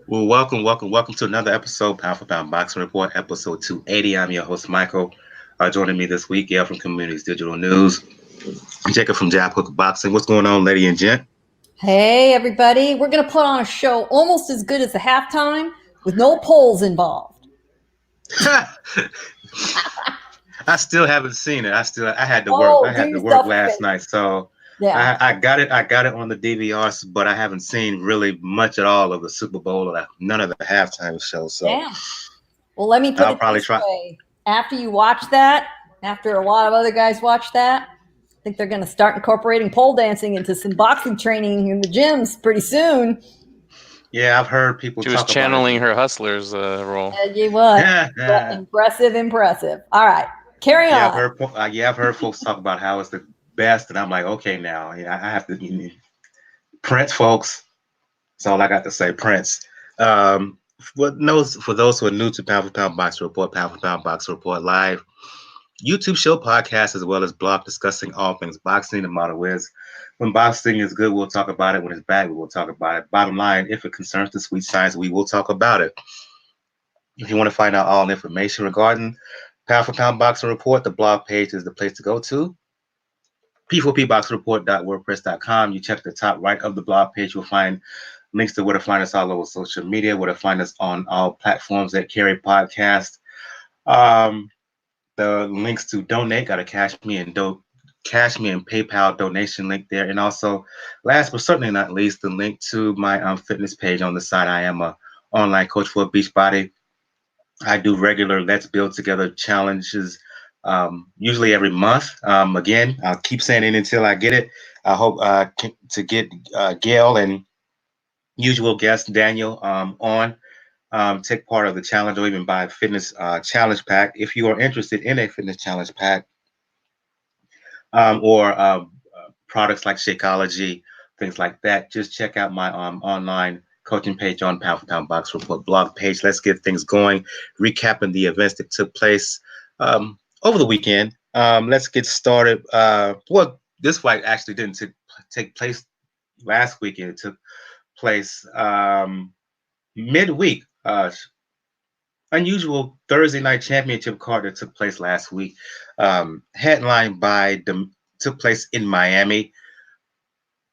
Well, welcome to another episode, Pound for Pound Boxing Report, episode 280. I'm your host, Michael. Joining me this week, Gail from Communities Digital News, Jacob from Jab Hook Boxing. What's going on, lady and gent? Hey, everybody. We're going to put on a show almost as good as the halftime with no polls involved. I still haven't seen it. I had to work. I Do had to work yourself a last favor. night, so Yeah. I got it. I got it on the DVR, but I haven't seen really much at all of the Super Bowl or none of the halftime shows. So Yeah. Well, let me put I'll it probably this try. way. After you watch that, after a lot of other guys watch that, I think they're going to start incorporating pole dancing into some boxing training in the gyms pretty soon. Yeah, I've heard people She was talk about channeling it. her hustlers role. You what? Impressive. All right, carry on. I've heard folks talk about how it's the best, and I'm like, okay, now, I have to Prince, folks. That's all I got to say, Prince. For those who are new to Pound for Pound Boxing Report, Pound for Pound Boxing Report live YouTube show, podcast, as well as blog discussing all things boxing. The motto is, when boxing is good, we'll talk about it. When it's bad, we will talk about it. Bottom line, if it concerns the sweet science, we will talk about it. If you want to find out all the information regarding Pound for Pound Boxing Report, the blog page is the place to go to. p4pboxingreport.wordpress.com. You check the top right of the blog page, you'll find links to where to find us all over social media, where to find us on all platforms that carry podcasts. The links to donate, got a Cash Me and PayPal donation link there. And also, last but certainly not least, the link to my fitness page on the site. I am a online coach for Beachbody. I do regular Let's Build Together challenges, usually every month. Again, I'll keep saying it until I get it. I hope to get Gail and usual guest Daniel on, take part of the challenge, or even buy a fitness challenge pack. If you are interested in a fitness challenge pack, or products like Shakeology, things like that, just check out my online coaching page on Pound for Pound Box Report blog page. Let's get things going. Recapping the events that took place over the weekend. Let's get started. Well, this fight actually didn't take place last weekend. It took place midweek. Unusual Thursday night championship card that took place last week. Headlined by took place in Miami.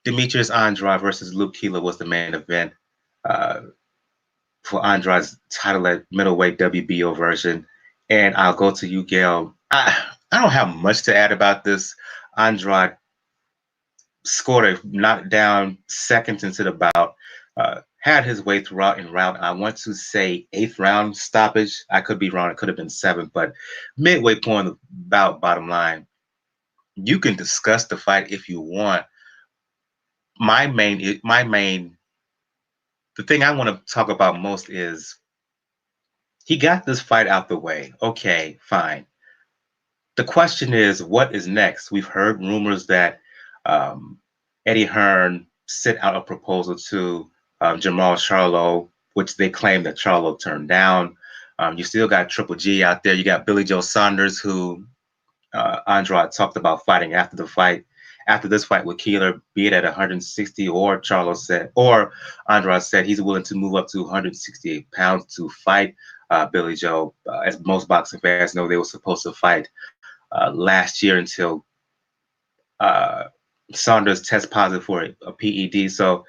Demetrius Andrade versus Luke Keeler was the main event for Andrade's title at middleweight WBO version. And I'll go to you, Gail. I don't have much to add about this. Andrade scored a knockdown seconds into the bout. Had his way throughout in round, I want to say 8th round stoppage. I could be wrong. It could have been 7th, but midway point of the bout, bottom line, you can discuss the fight if you want. The thing I want to talk about most is he got this fight out the way. Okay, fine. The question is, what is next? We've heard rumors that Eddie Hearn sent out a proposal to Jamal Charlo, which they claim that Charlo turned down. You still got Triple G out there. You got Billy Joe Saunders, who Andrade talked about fighting after this fight with Keeler, be it at 160, or Andrade said he's willing to move up to 168 pounds to fight Billy Joe. As most boxing fans know, they were supposed to fight last year until Saunders test positive for a PED. So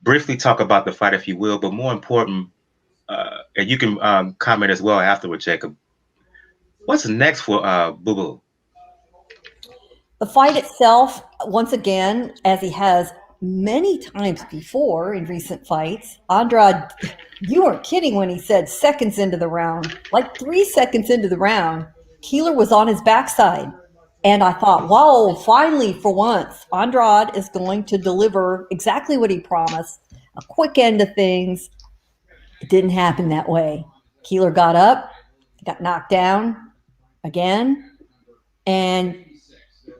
briefly talk about the fight if you will, but more important, and you can comment as well afterward, Jacob. What's next for Boo Boo? The fight itself, once again, as he has many times before in recent fights, Andrade, you weren't kidding when he said seconds into the round, like 3 seconds into the round, Keeler was on his backside. And I thought, wow, finally, for once, Andrade is going to deliver exactly what he promised, a quick end to things. It didn't happen that way. Keeler got up, got knocked down again, and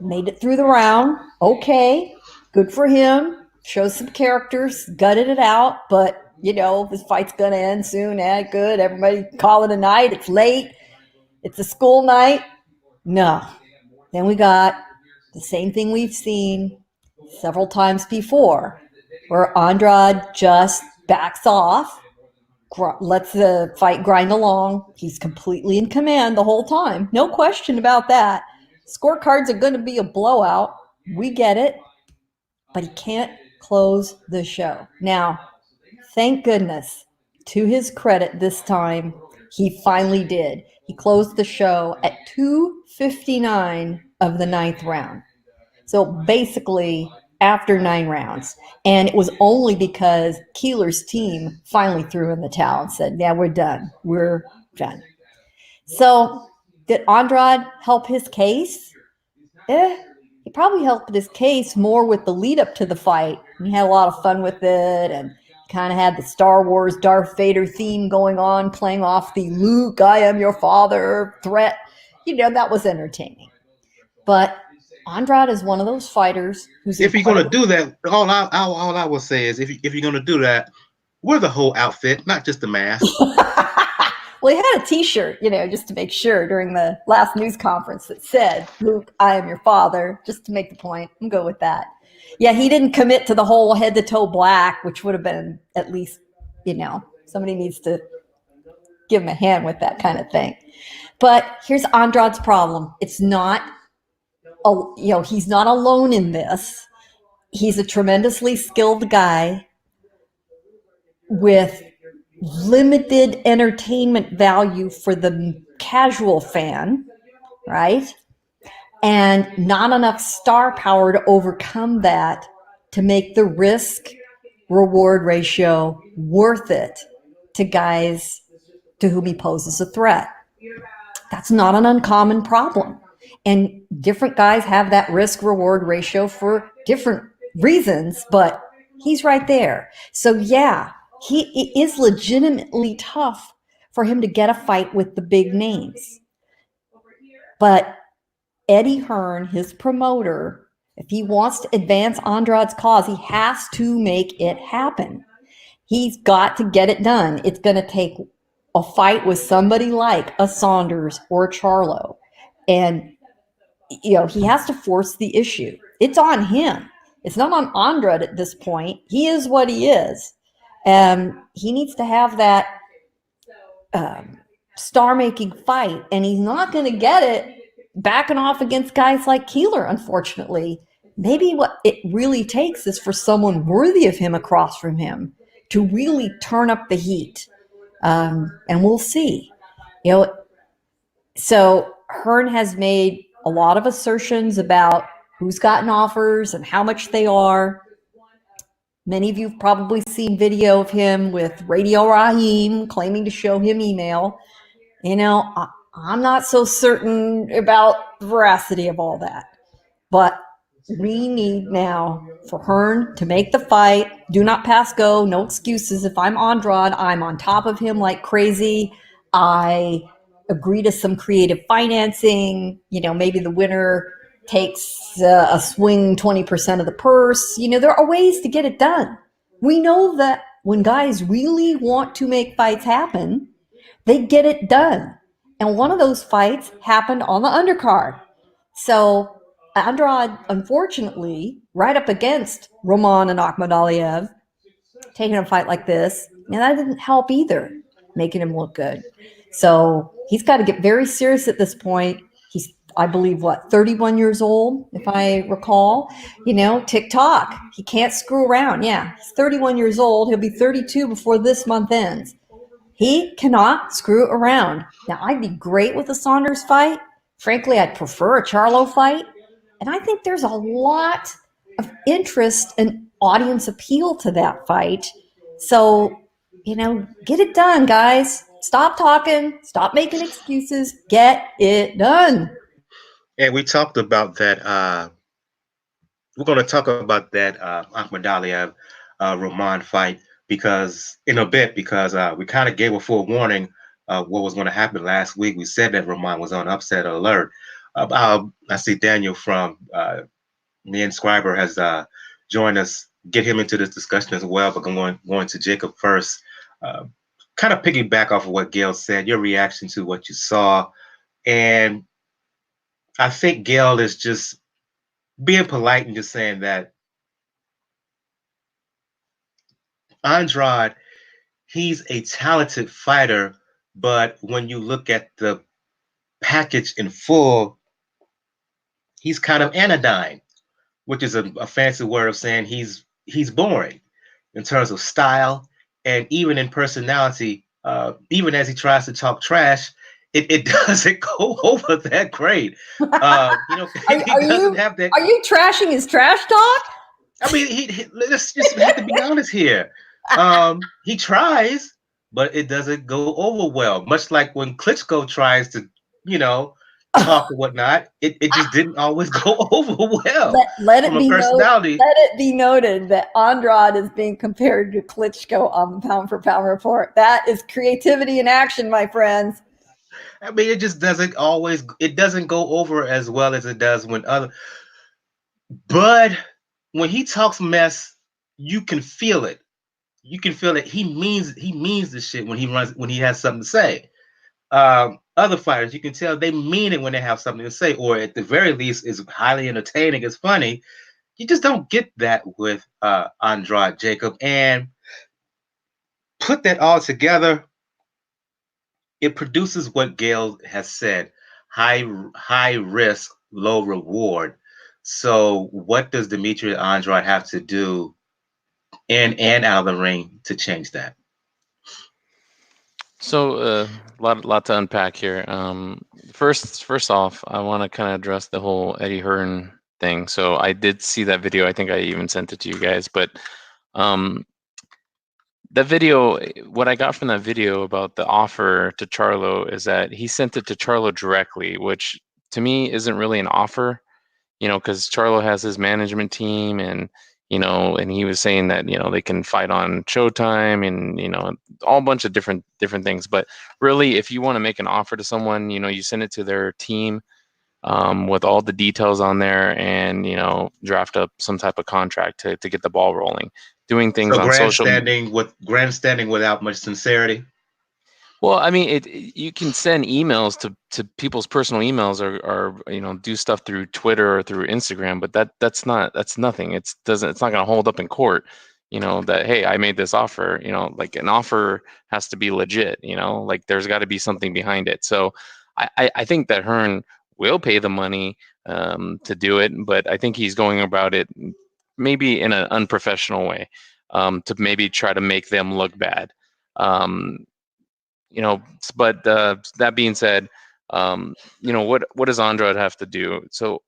made it through the round. Okay, good for him. Shows some characters, gutted it out, but this fight's gonna end soon. Good. Everybody call it a night. It's late. It's a school night. No. Then we got the same thing we've seen several times before, where Andrade just backs off, lets the fight grind along. He's completely in command the whole time. No question about that. Scorecards are going to be a blowout. We get it. But he can't close the show. Now, thank goodness, to his credit this time, he finally did. He closed the show at 2:59 of the ninth round. So basically, after 9 rounds. And it was only because Keeler's team finally threw in the towel and said, yeah, we're done. We're done. So did Andrade help his case? He probably helped his case more with the lead up to the fight. He had a lot of fun with it and kind of had the Star Wars Darth Vader theme going on, playing off the Luke, I am your father threat. That was entertaining. But Andrade is one of those fighters who's if you're going to do that, all I will say is if you're going to do that, wear the whole outfit, not just the mask. Well, he had a T-shirt, just to make sure during the last news conference that said, Luke, I am your father, just to make the point. I'm good with that. Yeah, he didn't commit to the whole head to toe black, which would have been at least, somebody needs to give him a hand with that kind of thing. But here's Andrade's problem. It's not, he's not alone in this. He's a tremendously skilled guy with limited entertainment value for the casual fan, right? And not enough star power to overcome that to make the risk reward ratio worth it to guys to whom he poses a threat. That's not an uncommon problem. And different guys have that risk reward ratio for different reasons, but he's right there. So yeah, it is legitimately tough for him to get a fight with the big names. But Eddie Hearn, his promoter, if he wants to advance Andrade's cause, he has to make it happen. He's got to get it done. It's going to take a fight with somebody like a Saunders or a Charlo. And, he has to force the issue. It's on him. It's not on Andrade at this point. He is what he is. He needs to have that star-making fight, and he's not going to get it backing off against guys like Keeler, unfortunately. Maybe what it really takes is for someone worthy of him across from him to really turn up the heat. And we'll see. So Hearn has made a lot of assertions about who's gotten offers and how much they are. Many of you have probably seen video of him with Radio Raheem claiming to show him email. I'm not so certain about the veracity of all that. But we need now for Hearn to make the fight. Do not pass go. No excuses. If I'm Andrade, I'm on top of him like crazy. I agree to some creative financing. Maybe the winner takes a swing 20% of the purse. There are ways to get it done. We know that when guys really want to make fights happen, they get it done. And one of those fights happened on the undercard. So Andrade, unfortunately, right up against Roman and Akhmadaliev, taking a fight like this, and that didn't help either, making him look good. So he's got to get very serious at this point. He's, I believe, 31 years old, if I recall. TikTok. He can't screw around. Yeah, he's 31 years old. He'll be 32 before this month ends. He cannot screw around. Now, I'd be great with a Saunders fight. Frankly, I'd prefer a Charlo fight. And I think there's a lot of interest and audience appeal to that fight. So, get it done, guys. Stop talking. Stop making excuses. Get it done. And we talked about that. We're going to talk about that Akhmadaliev Roman fight because in a bit, because we kind of gave a full warning what was going to happen last week. We said that Roman was on upset alert. I see Daniel from the Inscriber has joined us. Get him into this discussion as well. But I'm going to Jacob first. Kind of piggyback off of what Gail said, your reaction to what you saw. And I think Gail is just being polite and just saying that Andrade he's a talented fighter, but when you look at the package in full, he's kind of anodyne, which is a fancy word of saying he's boring in terms of style and even in personality. Even as he tries to talk trash, it doesn't go over that great. He Are doesn't you have that. are you trashing his trash talk? I mean, let's just have to be honest here. He tries, but it doesn't go over well. Much like when Klitschko tries to, you know, talk or whatnot, it just didn't always go over well Let from it a be personality. noted that Andrade is being compared to Klitschko on the pound for pound report. That is creativity in action, my friends. I mean, it just doesn't always. It doesn't go over as well as it does when other. But when he talks mess, you can feel it. You can feel it. He means the shit when he has something to say. Other fighters, you can tell they mean it when they have something to say, or at the very least, is highly entertaining, it's funny. You just don't get that with Andrade Jacob. And put that all together, it produces what Gail has said: high risk, low reward. So, what does Demetrius Andrade have to do in and out of the ring to change that? So, lot to unpack here. First off, I want to kind of address the whole Eddie Hearn thing. So, I did see that video. I think I even sent it to you guys. But um, that video, what I got from that video about the offer to Charlo is that he sent it to Charlo directly, which to me isn't really an offer. Because Charlo has his management team, and and he was saying that they can fight on Showtime, and all a bunch of different things. But really, if you want to make an offer to someone, you send it to their team with all the details on there, and draft up some type of contract to get the ball rolling. Doing things So on social. grandstanding without much sincerity. Well, I mean, you can send emails to people's personal emails, or do stuff through Twitter or through Instagram, but that's nothing. It's not going to hold up in court. That, hey, I made this offer. Like, an offer has to be legit. Like, there's got to be something behind it. So I think that Hearn will pay the money to do it, but I think he's going about it maybe in an unprofessional way, to maybe try to make them look bad. Um, but that being said, what does Andrade have to do? So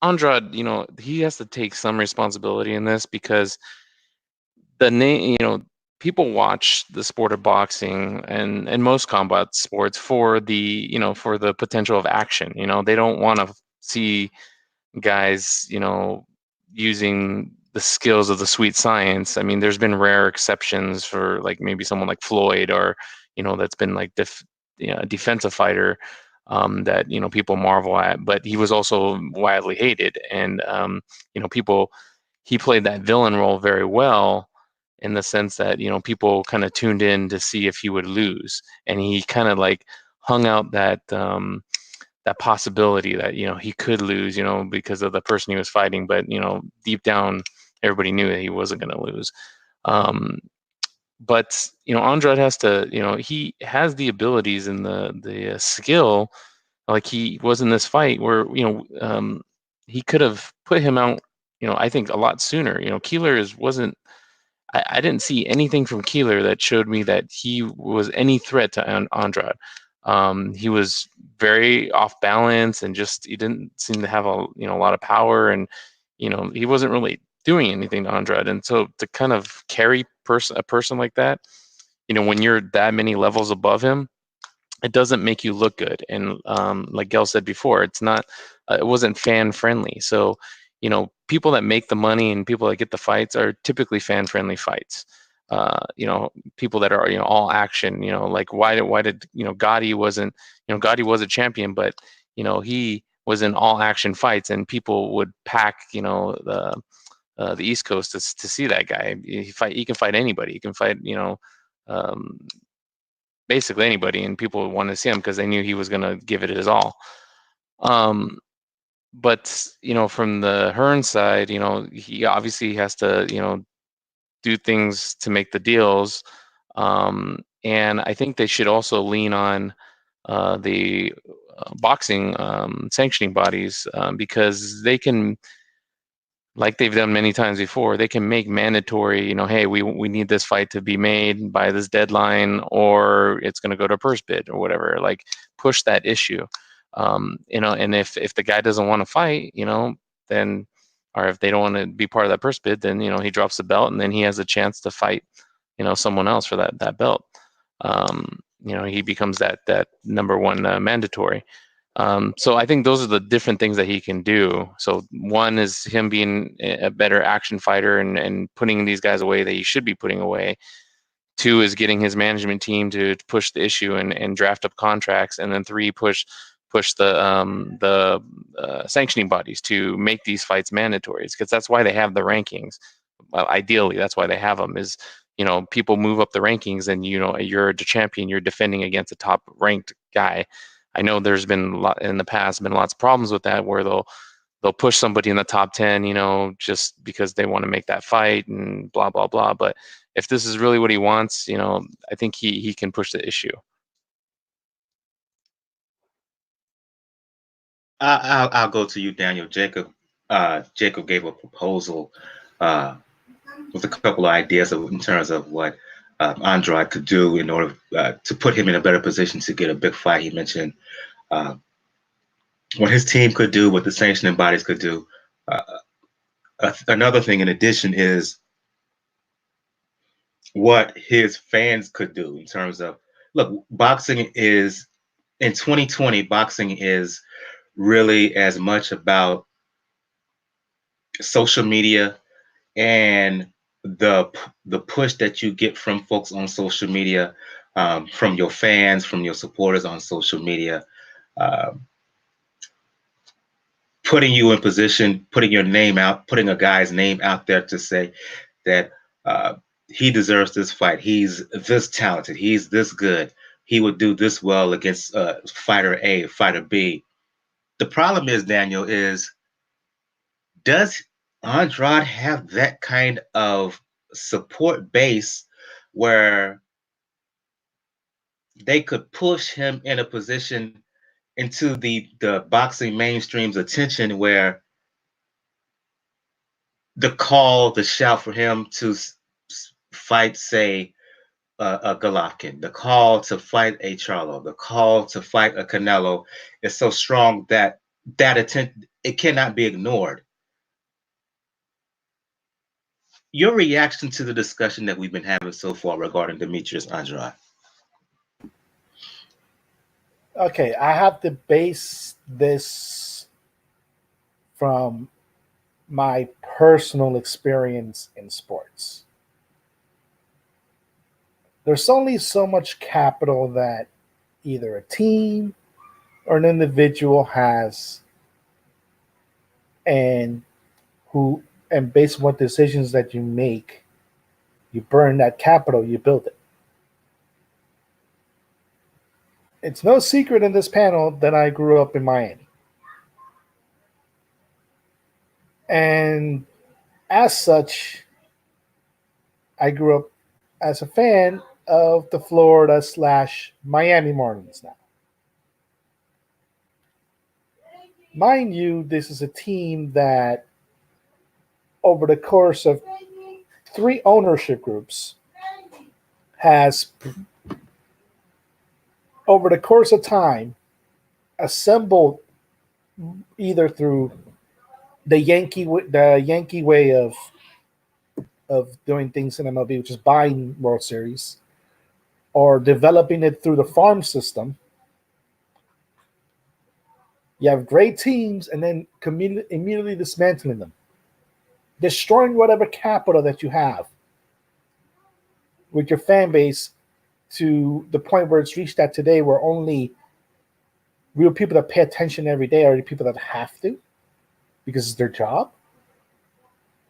Andrade, he has to take some responsibility in this, because the name, people watch the sport of boxing and most combat sports for the potential of action. They don't want to see guys, using the skills of the sweet science. I mean, there's been rare exceptions for, like, maybe someone like Floyd, or that's been like a defensive fighter, that people marvel at, but he was also widely hated, and people he played that villain role very well, in the sense that people kind of tuned in to see if he would lose, and he kind of like hung out that possibility that he could lose, because of the person he was fighting. But deep down, everybody knew that he wasn't going to lose. Um, but Andrade has to, he has the abilities and the skill. Like, he was in this fight where he could have put him out. I think a lot sooner. Keeler wasn't. I didn't see anything from Keeler that showed me that he was any threat to Andrade. He was very off balance, and just he didn't seem to have a lot of power, and he wasn't really doing anything to Andrade. And so to kind of carry a person like that, when you're that many levels above him, it doesn't make you look good. And like Gail said before, it wasn't fan friendly. So people that make the money and people that get the fights are typically fan friendly fights. People that are all action. Like, why did Gotti wasn't, Gotti was a champion, but he was in all action fights, and people would pack the East Coast to see that guy. He can fight anybody. He can fight um, basically anybody, and people wanted to see him because they knew he was going to give it his all. Um, but from the Hearn side, he obviously has to do things to make the deals. And I think they should also lean on the boxing sanctioning bodies, because they can, like they've done many times before, they can make mandatory, hey, we need this fight to be made by this deadline, or it's going to go to purse bid or whatever. Like, push that issue. And if the guy doesn't want to fight, then, or if they don't want to be part of that purse bid, then he drops the belt, and then he has a chance to fight someone else for that belt. He becomes that number one mandatory. So I think those are the different things that he can do. So one is him being a better action fighter and putting these guys away that he should be putting away. Two is getting his management team to push the issue and draft up contracts. And then three, push the sanctioning bodies to make these fights mandatory, because that's why they have the rankings. Well, ideally, that's why they have them, is people move up the rankings, and you're the champion, you're defending against a top ranked guy. I know there's been in the past been lots of problems with that, where they'll push somebody in the top 10, just because they want to make that fight and blah blah blah. But if this is really what he wants, I think he can push the issue. I'll go to you, Daniel. Jacob gave a proposal with a couple of ideas in terms of what Andrade could do in order to put him in a better position to get a big fight. He mentioned what his team could do, what the sanctioning bodies could do. Another thing in addition is what his fans could do in terms of, look, boxing is, in 2020, boxing is really as much about social media and the push that you get from folks on social media, from your fans, from your supporters on social media, putting you in position, putting your name out, putting a guy's name out there to say that he deserves this fight. He's this talented. He's this good. He would do this well against fighter A, fighter B. The problem is, Daniel, does Andrade have that kind of support base where they could push him in a position into the boxing mainstream's attention, where the call, the shout for him to fight, say, a Golovkin, the call to fight a Charlo, the call to fight a Canelo is so strong that attention, it cannot be ignored. Your reaction to the discussion that we've been having so far regarding Demetrius Andrade? Okay, I have to base this from my personal experience in sports. There's only so much capital that either a team or an individual has, and based on what decisions that you make, you burn that capital, you build it. It's no secret in this panel that I grew up in Miami. And as such, I grew up as a fan of the Florida/Miami Marlins now. Mind you, this is a team that over the course of 3 ownership groups has, over the course of time, assembled, either through the Yankee way of doing things in MLB, which is buying World Series, or developing it through the farm system. You have great teams and then immediately dismantling them, destroying whatever capital that you have with your fan base, to the point where it's reached that today, where only real people that pay attention every day are the people that have to, because it's their job.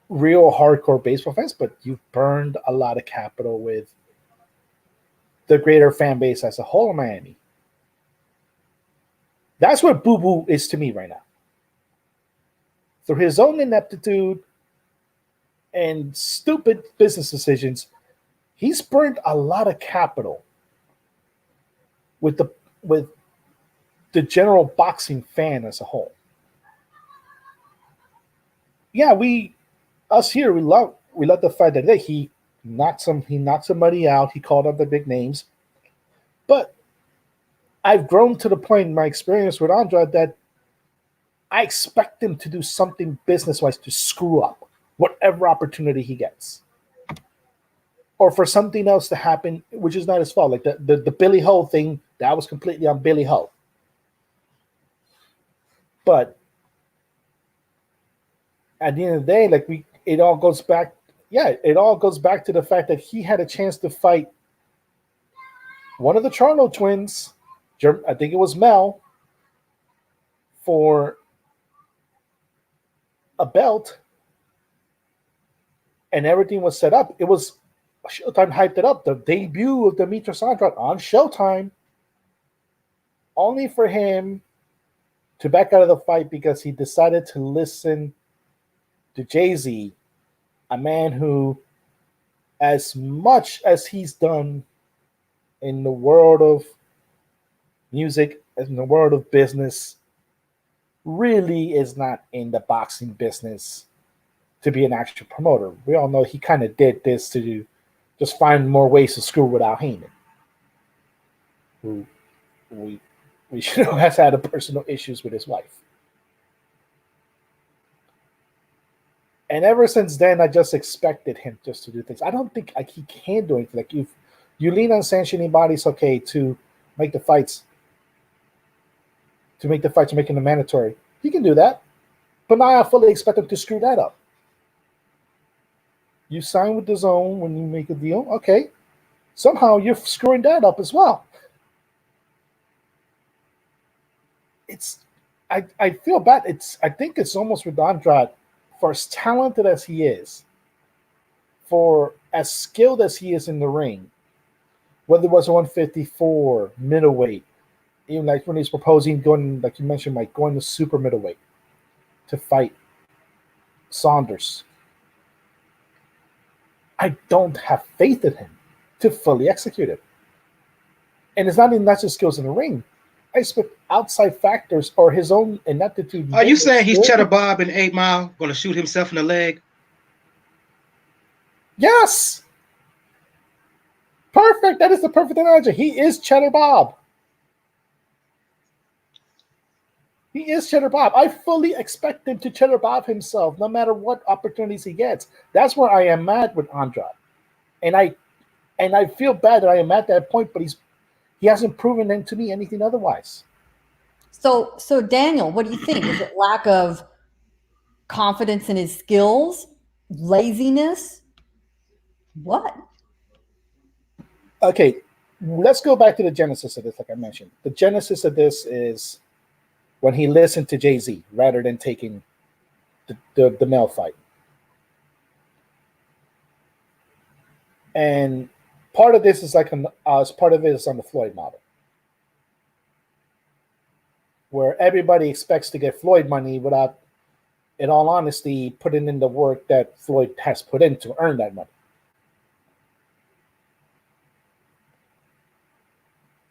Real hardcore baseball fans, but you've burned a lot of capital with the greater fan base as a whole in Miami. That's what Boo Boo is to me right now. Through his own ineptitude and stupid business decisions, he's burned a lot of capital with the general boxing fan as a whole. Yeah, us here, we love the fact that he knocked somebody out. He called up the big names, but I've grown to the point in my experience with Andrade that I expect him to do something business-wise to screw up whatever opportunity he gets, or for something else to happen, which is not his fault. Like the Billy Ho thing, that was completely on Billy Ho. But at the end of the day, it all goes back to the fact that he had a chance to fight one of the Charlo twins, I think it was Mel, for a belt, and everything was set up. It was Showtime hyped it up, the debut of Demetrius Andrade on Showtime, only for him to back out of the fight because he decided to listen to Jay-Z, a man who, as much as he's done in the world of music, in the world of business, really is not in the boxing business to be an actual promoter. We all know he kind of did this to just find more ways to screw with Al Heyman, who we has had personal issues with his wife. And ever since then, I just expected him just to do things. I don't think he can do anything. Like, if you lean on sanctioning bodies, okay, to make the fights, making them mandatory, he can do that. But now I fully expect him to screw that up. You sign with the zone when you make a deal, okay. Somehow you're screwing that up as well. I feel bad. I think it's almost with Andrade, for as talented as he is, for as skilled as he is in the ring, whether it was 154, middleweight, even like when he's proposing going, like you mentioned, Mike, going to super middleweight to fight Saunders. I don't have faith in him to fully execute it. And it's not even just skills in the ring. I expect outside factors or his own ineptitude. Are you saying he's Cheddar Bob in 8 Mile, going to shoot himself in the leg? Yes. Perfect. That is the perfect analogy. He is Cheddar Bob. He is Cheddar Bob. I fully expect him to Cheddar Bob himself, no matter what opportunities he gets. That's where I am mad with Andrade. And I feel bad that I am at that point, but he hasn't proven to me anything otherwise. So Daniel, what do you think? Is it lack of confidence in his skills, laziness? What? Okay, let's go back to the genesis of this, like I mentioned. The genesis of this is when he listened to Jay-Z rather than taking the male fight. And part of this is part of it is on the Floyd model, where everybody expects to get Floyd money without, in all honesty, putting in the work that Floyd has put in to earn that money.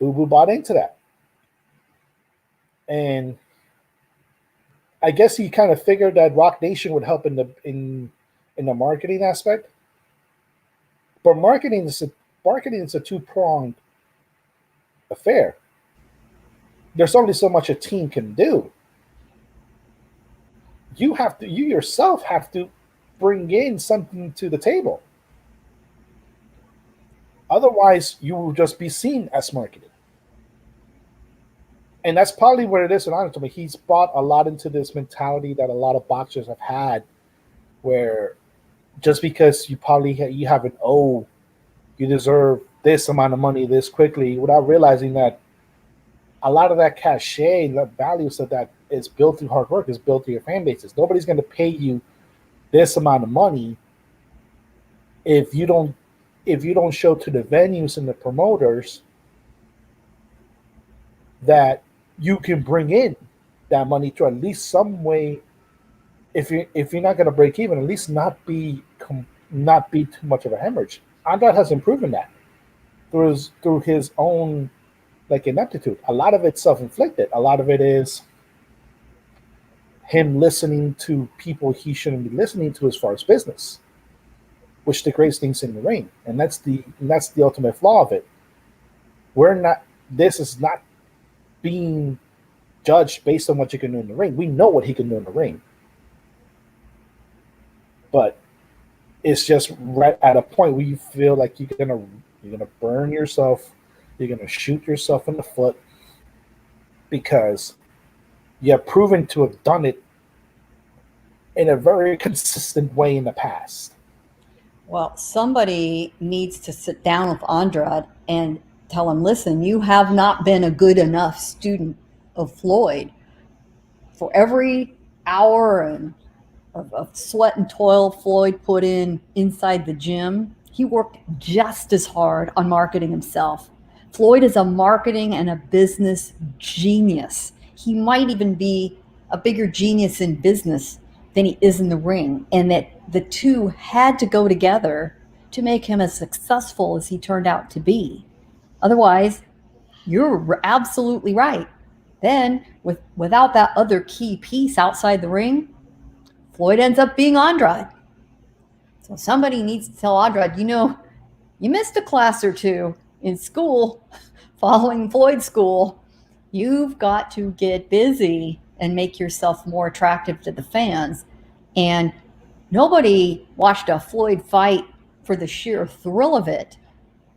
Boo bought into that. And I guess he kind of figured that Rock Nation would help in the marketing aspect. But marketing is a two-pronged affair. There's only so much a team can do. You yourself have to bring in something to the table. Otherwise, you will just be seen as marketing. And that's probably what it is. And honestly, he's bought a lot into this mentality that a lot of boxers have had, where just because you have an O, you deserve this amount of money this quickly, without realizing that a lot of that cachet, the values of that is built through hard work, is built through your fan bases. Nobody's going to pay you this amount of money if you don't show to the venues and the promoters that you can bring in that money to at least some way. If you're not going to break even, at least not be too much of a hemorrhage. Andrade hasn't proven that through his own like ineptitude. A lot of it's self-inflicted. A lot of it is him listening to people he shouldn't be listening to as far as business, which degrades things in the ring, and that's the ultimate flaw of it. We're not. This is not being judged based on what you can do in the ring. We know what he can do in the ring, but it's just right at a point where you feel like you're gonna burn yourself, you're gonna shoot yourself in the foot because you have proven to have done it in a very consistent way in the past. Well, somebody needs to sit down with Andrade and tell him, listen, you have not been a good enough student of Floyd. For every hour of sweat and toil Floyd put in inside the gym, he worked just as hard on marketing himself. Floyd is a marketing and a business genius. He might even be a bigger genius in business than he is in the ring, and that the two had to go together to make him as successful as he turned out to be. Otherwise, you're absolutely right. Then, without that other key piece outside the ring, Floyd ends up being Andrade. So somebody needs to tell Andrade, you missed a class or two in school following Floyd's school. You've got to get busy and make yourself more attractive to the fans. And nobody watched a Floyd fight for the sheer thrill of it.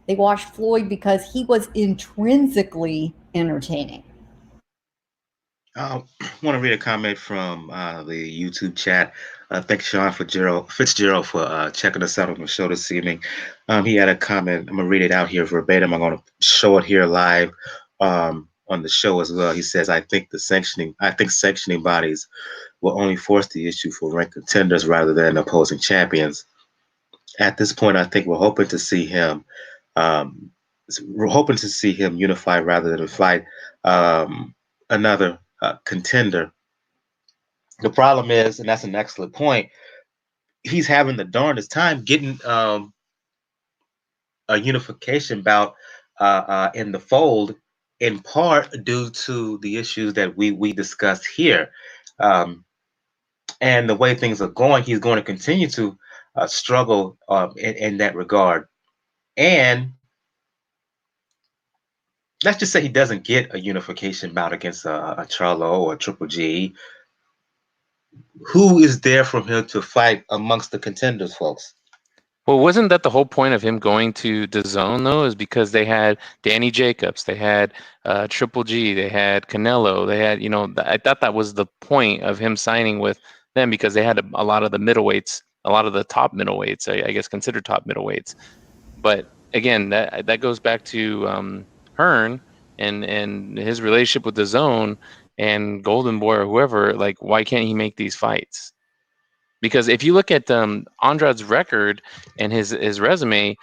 They watched Floyd because he was intrinsically entertaining. I want to read a comment from the YouTube chat. Thanks, Sean Fitzgerald for checking us out on the show this evening. He had a comment. I'm going to read it out here verbatim. I'm going to show it here live on the show as well. He says, I think sanctioning bodies will only force the issue for ranked contenders rather than opposing champions. At this point, I think we're hoping to see him unify rather than fight another contender. The problem is, and that's an excellent point, he's having the darndest time getting a unification bout in the fold, in part due to the issues that we discussed here. And the way things are going, he's going to continue to struggle in that regard. And let's just say he doesn't get a unification bout against a Charlo or a Triple G. Who is there for him to fight amongst the contenders, folks? Well, wasn't that the whole point of him going to DAZN, though, is because they had Danny Jacobs, they had Triple G, they had Canelo, they had, I thought that was the point of him signing with them, because they had a lot of the middleweights, a lot of the top middleweights, I guess considered top middleweights. But again, that goes back to Hearn and his relationship with DAZN and Golden Boy or whoever. Like, why can't he make these fights? Because if you look at Andrade's record and his resume,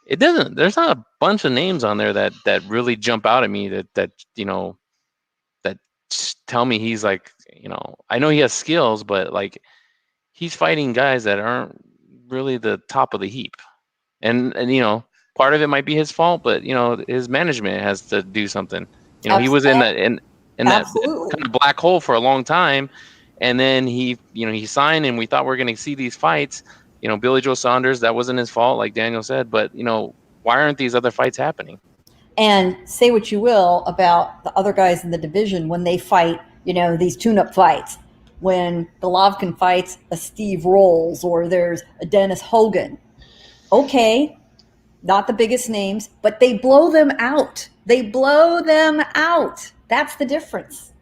it doesn't. There's not a bunch of names on there that really jump out at me that tell me he's like, I know he has skills, but like he's fighting guys that aren't really the top of the heap. And part of it might be his fault, but his management has to do something. He was in that that kind of black hole for a long time. And then he signed, and we thought we were going to see these fights. Billy Joe Saunders, that wasn't his fault, like Daniel said. But why aren't these other fights happening? And say what you will about the other guys in the division when they fight, these tune-up fights. When Golovkin fights a Steve Rolls, or there's a Dennis Hogan. Okay, not the biggest names, but they blow them out. That's the difference.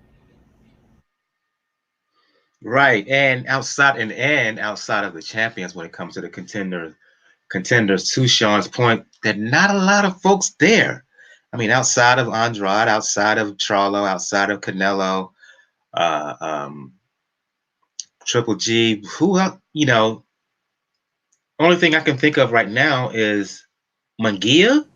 Right, and outside of the champions, when it comes to the contenders, to Sean's point, there are not a lot of folks there. I mean, outside of Andrade, outside of Charlo, outside of Canelo, Triple G, who else? Only thing I can think of right now is Munguia.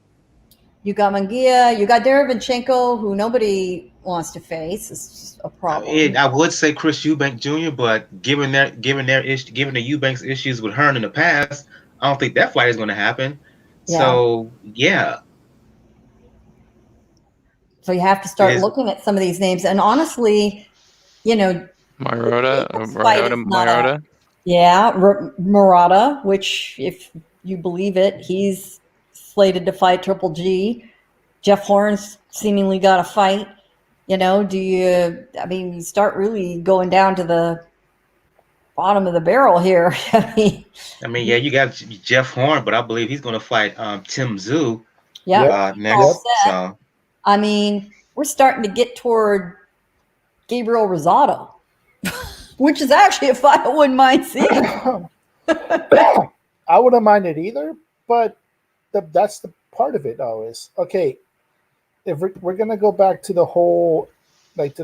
You got Munguia, you got Derevyanchenko, who nobody wants to face. It's just a problem. I would say Chris Eubank Jr., but given the Eubanks issues with Hearn in the past, I don't think that fight is going to happen. Yeah. So yeah, So you have to start his looking at some of these names. And honestly, you know, Jacob's fight is not a, Mariota. yeah, Murata, which if you believe it, he's slated to fight Triple G. Jeff Horn's seemingly got a fight. Do you, I mean, you start really going down to the bottom of the barrel here. I mean, yeah, you got Jeff Horn, but I believe he's going to fight Tim Zoo Yep, Yep. all Yep. next. set. So I mean, we're starting to get toward Gabriel Rosado, which is actually a fight I wouldn't mind seeing. I wouldn't mind it either, but that's the part of it. Always okay. If we're gonna go back to the whole, like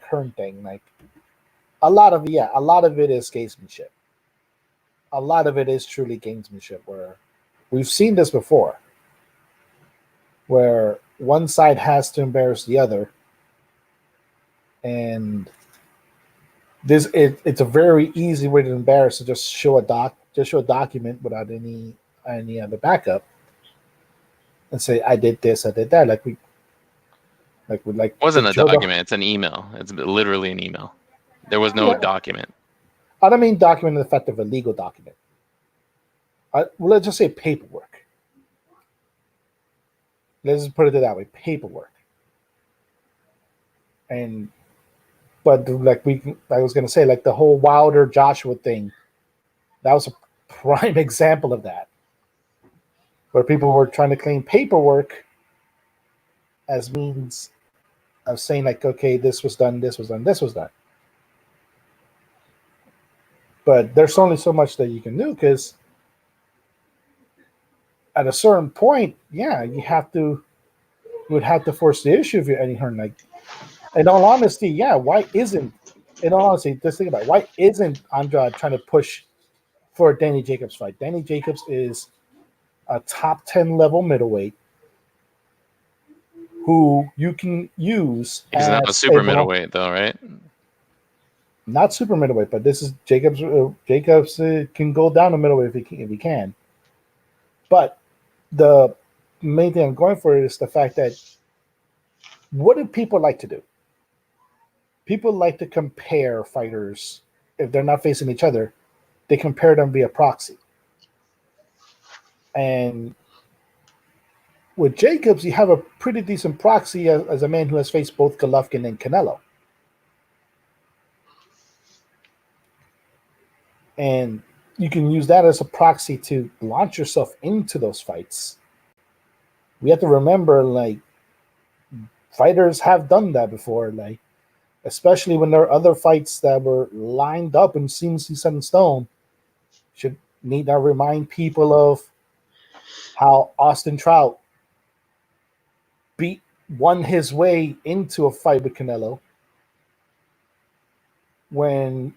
Hearn thing, like a lot of it is gamesmanship. A lot of it is truly gamesmanship. Where we've seen this before, where one side has to embarrass the other, and it's a very easy way to embarrass to just show a document without any other backup and say I did this, I did that. Like It wasn't a document. It's an email. It's literally an email. There was no document. I don't mean document in the fact of a legal document. Let's just say paperwork. Let's just put it that way, paperwork. But I was gonna say, like the whole Wilder Joshua thing, that was a prime example of that, where people were trying to claim paperwork as means of saying like, okay, this was done, this was done, this was done. But there's only so much that you can do, because at a certain point, yeah, you would have to force the issue if you're Eddie Hearn. Like, in all honesty, yeah, just think about it, why isn't Andrade trying to push for a Danny Jacobs fight? Danny Jacobs is a top 10 level middleweight who you can use. He's not a super middleweight, though, right? Not super middleweight, but this is Jacobs. Jacobs can go down to middleweight if he can. But the main thing I'm going for is the fact that what do people like to do? People like to compare fighters. If they're not facing each other, they compare them via proxy. And with Jacobs, you have a pretty decent proxy as a man who has faced both Golovkin and Canelo. And you can use that as a proxy to launch yourself into those fights. We have to remember, like, fighters have done that before, like, especially when there are other fights that were lined up and seemingly set in stone. Should need to remind people of how Austin Trout won his way into a fight with Canelo when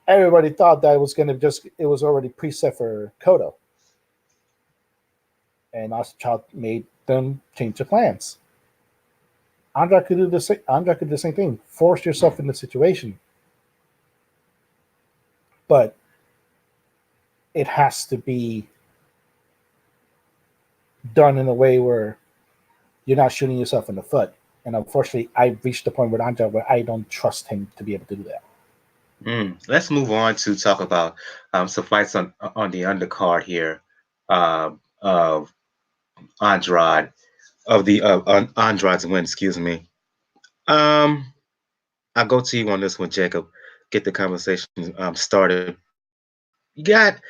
everybody thought that it was already preset for Cotto. And Austin Trout made them change their plans. Andrade could do the same thing. Force yourself in the situation. But it has to be done in a way where you're not shooting yourself in the foot. And unfortunately, I've reached the point with Andrade where I don't trust him to be able to do that. Let's move on to talk about some fights on the undercard here of Andrade, Andrade's win. Excuse me. I'll go to you on this one, Jacob. Get the conversation started. You had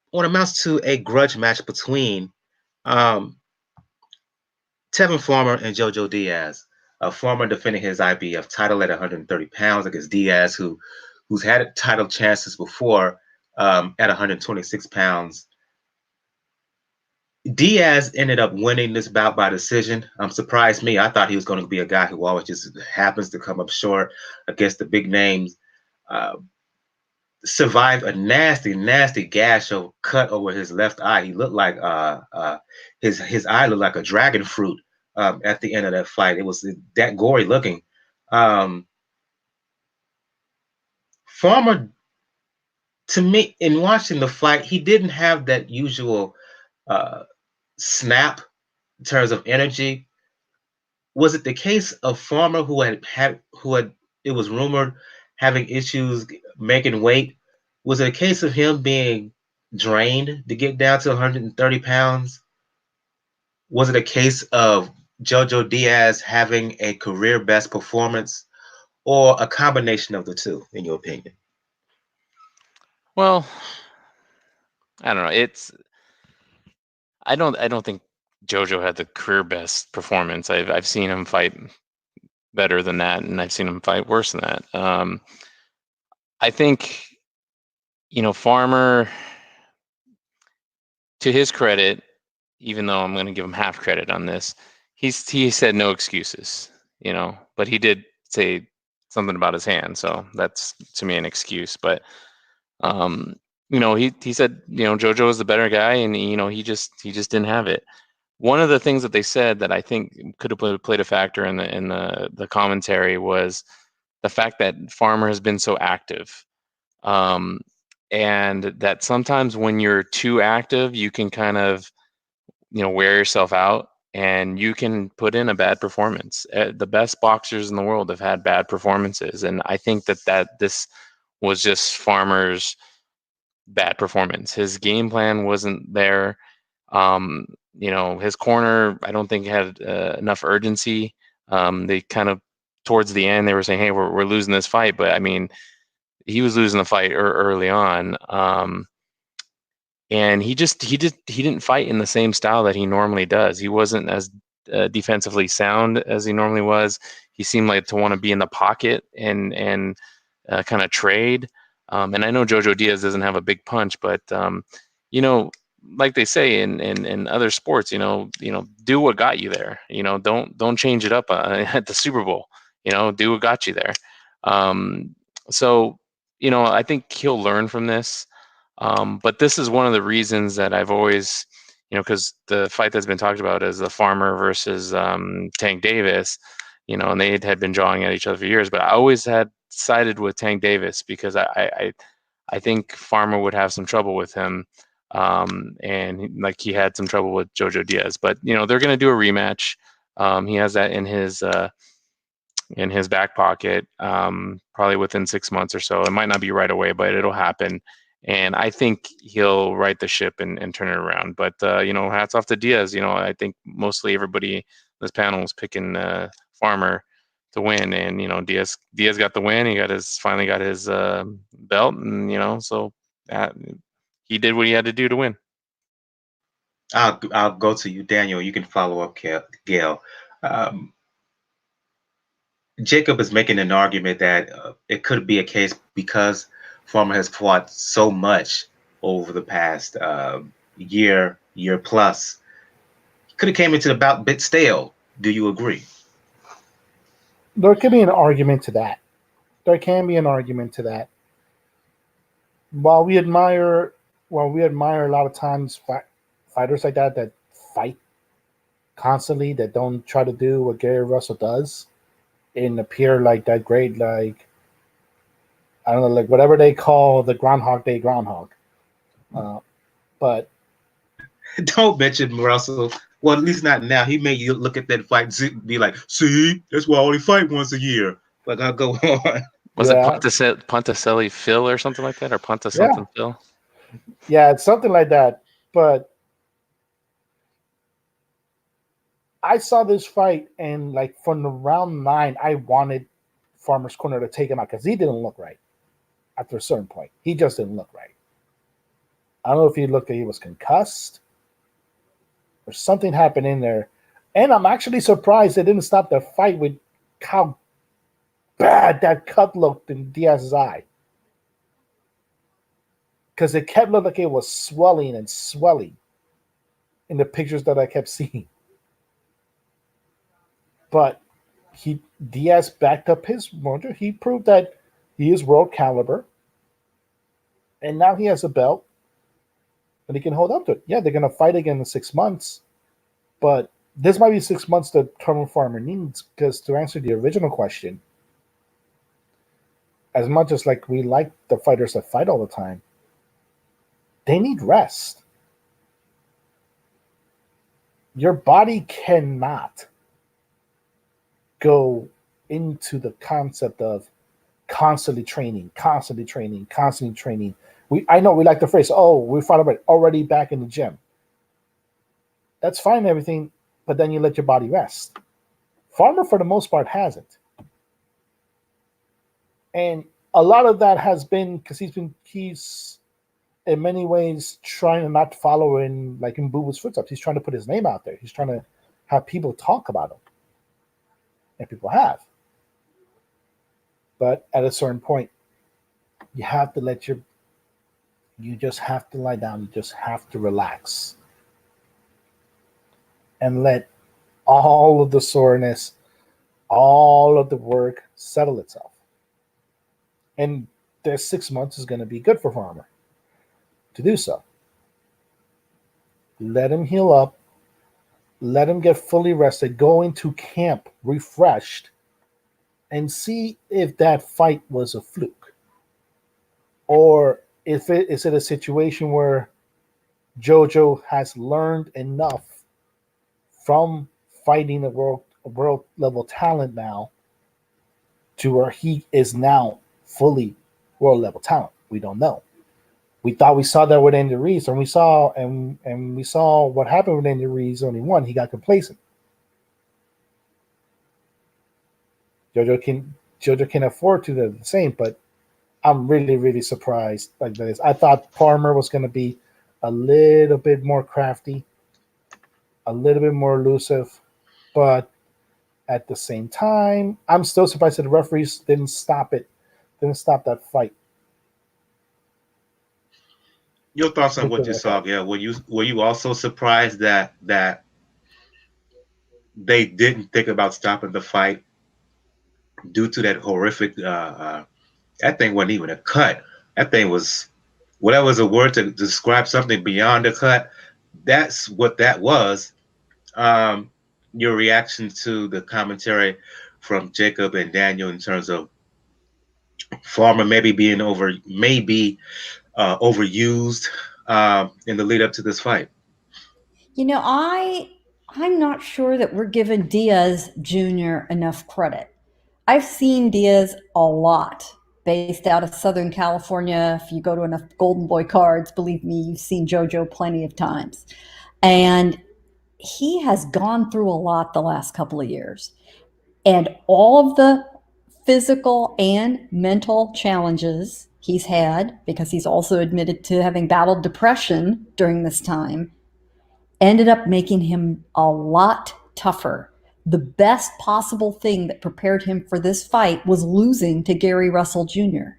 what amounts to a grudge match between Tevin Farmer and Jojo Diaz. Farmer defending his IBF title at 130 pounds against Diaz, who's had title chances before at 126 pounds. Diaz ended up winning this bout by decision. Surprised me. I thought he was going to be a guy who always just happens to come up short against the big names. Survived a nasty gash or cut over his left eye. He looked like his eye looked like a dragon fruit at the end of that fight. It was that gory looking. Farmer to me, in watching the fight, he didn't have that usual uh, snap in terms of energy. Was it the case of Farmer who had it was rumored having issues making weight? Was it a case of him being drained to get down to 130 pounds? Was it a case of Jojo Diaz having a career best performance, or a combination of the two, in your opinion? Well, I don't know. I don't think Jojo had the career best performance. I've seen him fight better than that, and I've seen him fight worse than that. I think, Farmer, to his credit, even though I'm going to give him half credit on this, he said no excuses, but he did say something about his hand, so that's to me an excuse. But he said, Jojo was the better guy, and he just didn't have it. One of the things that they said that I think could have played a factor in the commentary was the fact that Farmer has been so active, and that sometimes when you're too active, you can kind of wear yourself out, and you can put in a bad performance. The best boxers in the world have had bad performances, and I think that this was just Farmer's bad performance. His game plan wasn't there. His corner, I don't think had enough urgency. They kind of towards the end they were saying, "Hey, we're losing this fight," but I mean, he was losing the fight early on. And he didn't fight in the same style that he normally does. He wasn't as defensively sound as he normally was. He seemed like to want to be in the pocket and kind of trade. And I know Jojo Diaz doesn't have a big punch, but like they say in other sports, do what got you there. Don't change it up at the Super Bowl. Do what got you there. So I think he'll learn from this. But this is one of the reasons that I've always, because the fight that's been talked about is the Farmer versus Tank Davis, and they had been jawing at each other for years. But I always had sided with Tank Davis because I think Farmer would have some trouble with him, and he had some trouble with Jojo Diaz. But they're going to do a rematch. He has that in his back pocket, probably within 6 months or so. It might not be right away, but it'll happen. And I think he'll right the ship and turn it around. But, hats off to Diaz. I think mostly everybody in this panel was picking Farmer to win. And, Diaz got the win. He finally got his belt. And, so he did what he had to do to win. I'll go to you, Daniel. You can follow up, Gail. Jacob is making an argument that it could be a case because Farmer has fought so much over the past year plus. He could have came into the bout a bit stale. Do you agree? There could be an argument to that. There can be an argument to that. While we admire a lot of times fighters like that fight constantly, that don't try to do what Gary Russell does and appear like that great, like, I don't know, like whatever they call the Groundhog Day groundhog. But don't mention Russell. Well, at least not now. He made you look at that fight and be like, see, that's why I only fight once a year. But I'll go on. Was it Ponticelli Phil or something like that? Or Ponta something Phil? Yeah, it's something like that. But I saw this fight, and like from the round 9, I wanted Farmer's Corner to take him out because he didn't look right after a certain point. He just didn't look right. I don't know if he looked like he was concussed or something happened in there. And I'm actually surprised they didn't stop the fight with how bad that cut looked in Diaz's eye. Because it kept looking like it was swelling and swelling in the pictures that I kept seeing. But Diaz backed up his mojo. He proved that he is world caliber. And now he has a belt. And he can hold up to it. Yeah, they're going to fight again in 6 months. But this might be 6 months that Terminal Farmer needs. Because to answer the original question, as much as like we like the fighters that fight all the time, they need rest. Your body cannot go into the concept of constantly training. I know we like the phrase, oh, we're already back in the gym. That's fine and everything, but then you let your body rest. Farmer, for the most part, hasn't. And a lot of that has been because he's in many ways trying to not follow in Mbubu's footsteps. He's trying to put his name out there. He's trying to have people talk about him. And people have. But at a certain point, you have to you just have to lie down. You just have to relax. And let all of the soreness, all of the work settle itself. And this 6 months is going to be good for Farmer to do so. Let him heal up. Let him get fully rested. Go into camp refreshed and see if that fight was a fluke. Or is it a situation where JoJo has learned enough from fighting a world level talent now to where he is now fully world level talent? We don't know. We thought we saw that with Andy Ruiz, and we saw what happened with Andy Ruiz. Only one, he got complacent. JoJo can afford to do the same, but I'm really, really surprised like this. I thought Farmer was going to be a little bit more crafty, a little bit more elusive, but at the same time, I'm still surprised that the referees didn't stop that fight. Your thoughts on what you saw? Yeah, were you also surprised that they didn't think about stopping the fight due to that horrific? That thing wasn't even a cut. That thing was, whatever was a word to describe something beyond a cut. That's what that was. Your reaction to the commentary from Jacob and Daniel in terms of Farmer maybe being overused in the lead up to this fight. I'm not sure that we're giving Diaz Jr. enough credit. I've seen Diaz a lot based out of Southern California. If you go to enough Golden Boy cards, believe me, you've seen JoJo plenty of times. And he has gone through a lot the last couple of years. And all of the physical and mental challenges he's had, because he's also admitted to having battled depression during this time, ended up making him a lot tougher. The best possible thing that prepared him for this fight was losing to Gary Russell Jr.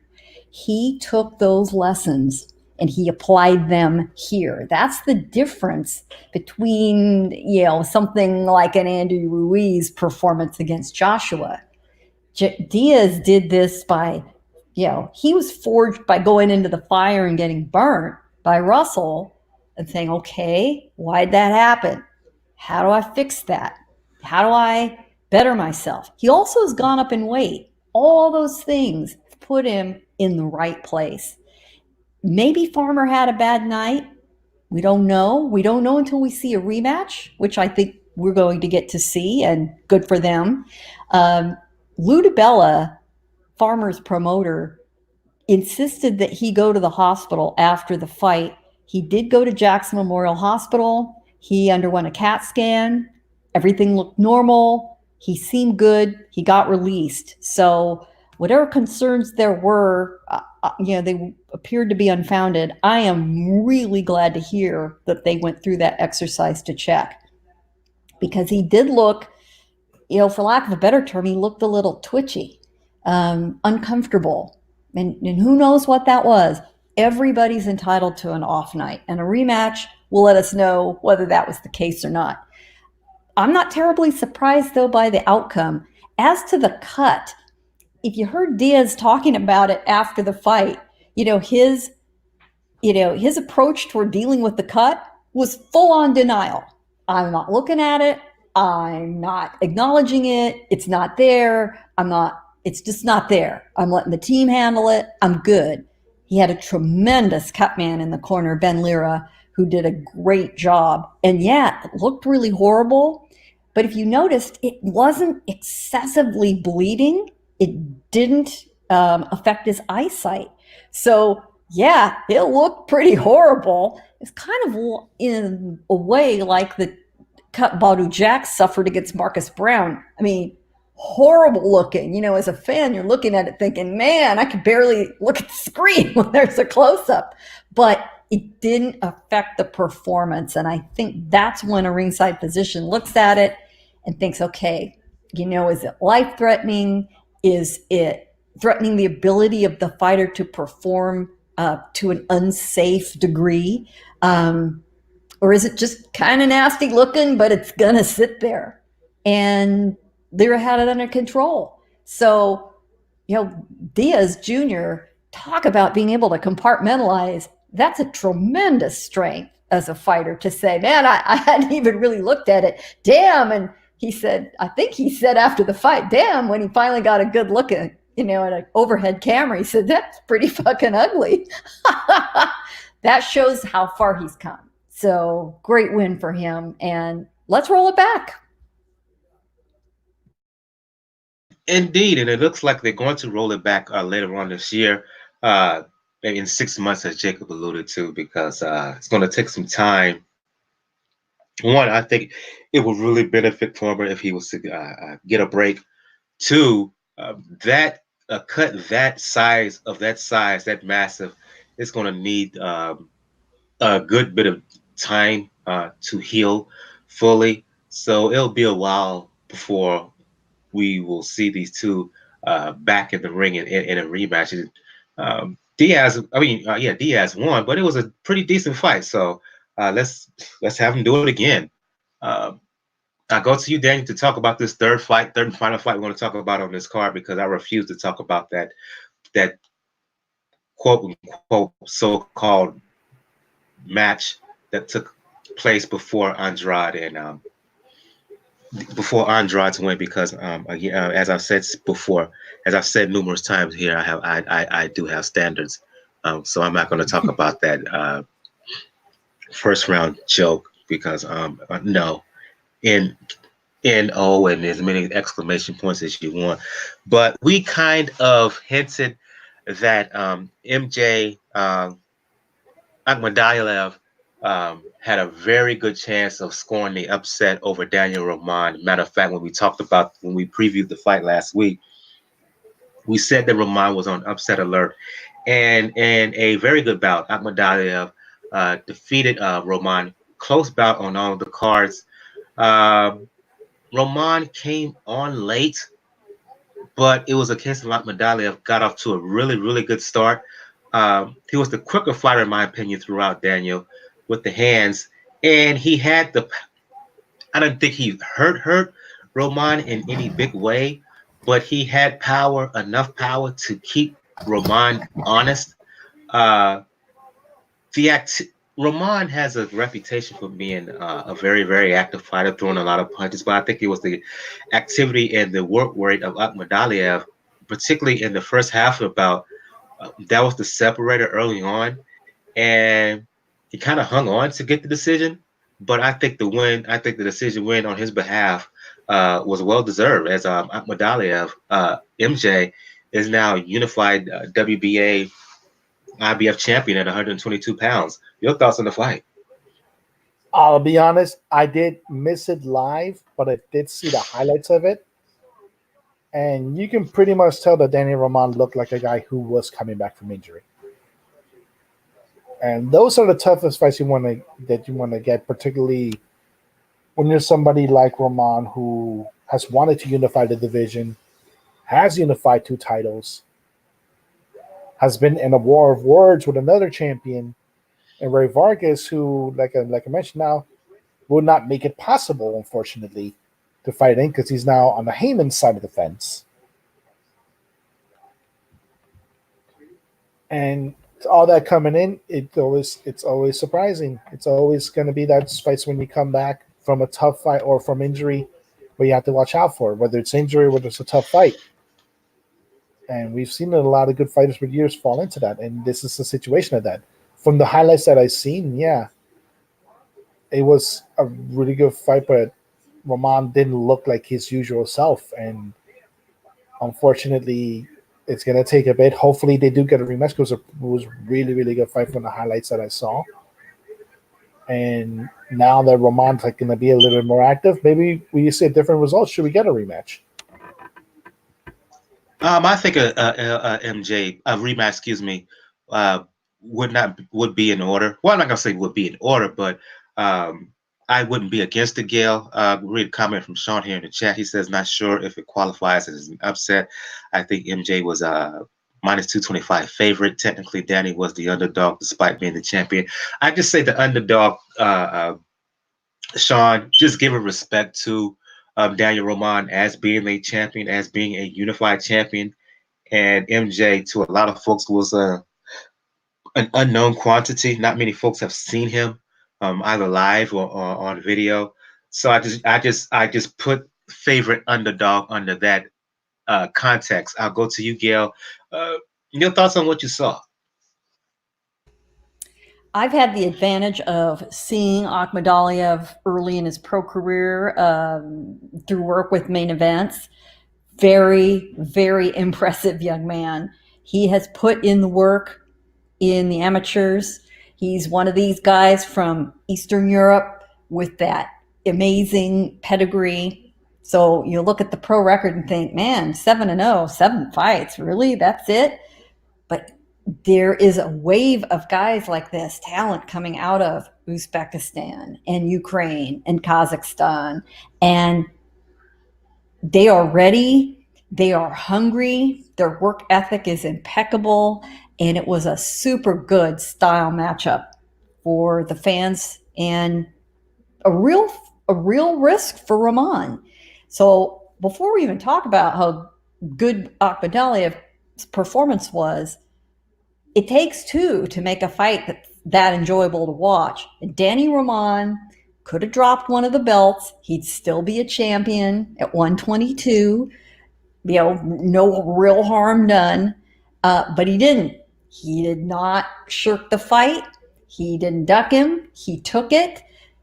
He took those lessons and he applied them here. That's the difference between, something like an Andy Ruiz performance against Joshua. Diaz did this by, he was forged by going into the fire and getting burnt by Russell and saying, okay, why'd that happen? How do I fix that? How do I better myself? He also has gone up in weight. All those things put him in the right place. Maybe Farmer had a bad night. We don't know. We don't know until we see a rematch, which I think we're going to get to see, and good for them. Lou DiBella, Farmer's promoter, insisted that he go to the hospital after the fight. He did go to Jackson Memorial Hospital. He underwent a CAT scan. Everything looked normal. He seemed good. He got released. So whatever concerns there were, they appeared to be unfounded. I am really glad to hear that they went through that exercise to check, because he did look, for lack of a better term, he looked a little twitchy, uncomfortable. And who knows what that was. Everybody's entitled to an off night, and a rematch will let us know whether that was the case or not. I'm not terribly surprised, though, by the outcome. As to the cut, if you heard Diaz talking about it after the fight, his approach toward dealing with the cut was full on denial. I'm not looking at it. I'm not acknowledging it. It's not there. It's just not there. I'm letting the team handle it. I'm good. He had a tremendous cut man in the corner, Ben Lira, who did a great job. And yeah, it looked really horrible. But if you noticed, it wasn't excessively bleeding. It didn't affect his eyesight. So yeah, it looked pretty horrible. It's kind of in a way like the cut Badu Jack suffered against Marcus Brown. I mean, horrible looking. As a fan, you're looking at it thinking, man, I could barely look at the screen when there's a close-up. But it didn't affect the performance. And I think that's when a ringside physician looks at it and thinks, okay, is it life-threatening? Is it threatening the ability of the fighter to perform to an unsafe degree? Or is it just kind of nasty looking, but it's going to sit there? And Lira had it under control. So, Diaz Jr., talk about being able to compartmentalize. That's a tremendous strength as a fighter to say, man, I hadn't even really looked at it. Damn. And I think he said after the fight, damn, when he finally got a good look at, at an overhead camera, he said, that's pretty fucking ugly. That shows how far he's come. So great win for him. And let's roll it back. Indeed, and it looks like they're going to roll it back later on this year, maybe in 6 months, as Jacob alluded to, because it's going to take some time. One, I think it would really benefit Former if he was to get a break. Two, that a cut that size, that massive, it's going to need a good bit of time to heal fully. So it'll be a while before we will see these two back in the ring in a rematch. Diaz won, but it was a pretty decent fight. So let's have him do it again. I go to you, Daniel, to talk about this third and final fight we want to talk about on this card, because I refuse to talk about that quote unquote so-called match that took place before Andrade and before Andrade's win, because as I've said before, as I've said numerous times here, I do have standards, so I'm not going to talk about that first round joke, because no, and as many exclamation points as you want, but we kind of hinted that MJ Akhmadaliev had a very good chance of scoring the upset over Daniel Roman. Matter of fact, when we previewed the fight last week, we said that Roman was on upset alert, and in a very good bout, Akhmadaliev defeated Roman. Close bout on all of the cards. Roman came on late, but it was a case of Akhmadaliev got off to a really, really good start. He was the quicker fighter, in my opinion, throughout, Daniel, with the hands, and he had I don't think he hurt Roman in any big way, but he had enough power to keep Roman honest. Roman has a reputation for being a very, very active fighter, throwing a lot of punches, but I think it was the activity and the work rate of Akhmadaliev, particularly in the first half of the bout, that was the separator early on, and he kind of hung on to get the decision. But I think the decision win on his behalf was well deserved, as Akhmadaliev, MJ, is now unified WBA IBF champion at 122 pounds. Your thoughts on the fight? I'll be honest, I did miss it live, but I did see the highlights of it. And you can pretty much tell that Daniel Roman looked like a guy who was coming back from injury. And those are the toughest fights you want to get, particularly when you're somebody like Roman, who has wanted to unify the division, has unified 2 titles, has been in a war of words with another champion, and Ray Vargas, who, like I mentioned now, will not make it possible, unfortunately, to fight in, because he's now on the Heyman side of the fence. And all that coming in, it's always surprising. It's always going to be that fights when you come back from a tough fight or from injury, where you have to watch out for, whether it's injury or whether it's a tough fight. And we've seen a lot of good fighters for years fall into that, and this is a situation of that. From the highlights that I've seen, yeah, it was a really good fight, but Roman didn't look like his usual self, and unfortunately, it's going to take a bit. Hopefully, they do get a rematch because it was really, really good fight from the highlights that I saw. And now that Roman's like going to be a little bit more active, maybe we see a different result. Should we get a rematch? I think a MJ a rematch, excuse me, would be in order. Well, I'm not gonna say would be in order, but I wouldn't be against it. Gail, read a comment from Sean here in the chat. He says not sure if it qualifies as an upset. I think MJ was a minus 225 favorite. Technically, Danny was the underdog despite being the champion. I just say the underdog, Sean. Just give a respect to Daniel Roman as being a champion, as being a unified champion. And MJ, to a lot of folks, was an unknown quantity. Not many folks have seen him either live or on video. So I just put favorite underdog under that context. I'll go to you, Gail. Your thoughts on what you saw? I've had the advantage of seeing Akhmadaliev early in his pro career through work with main events. Very, very impressive young man. He has put in the work in the amateurs. He's one of these guys from Eastern Europe with that amazing pedigree. So you look at the pro record and think, man, 7-0, 7 fights, really? That's it? But there is a wave of guys like this, talent coming out of Uzbekistan and Ukraine and Kazakhstan, and they are ready, they are hungry, their work ethic is impeccable, and it was a super good style matchup for the fans and a real risk for Rahman. So before we even talk about how good Akhmadaliev's performance was, it takes two to make a fight that's that enjoyable to watch. And Danny Rahman could have dropped one of the belts. He'd still be a champion at 122. No real harm done. But he didn't. He did not shirk the fight. He didn't duck him. He took it.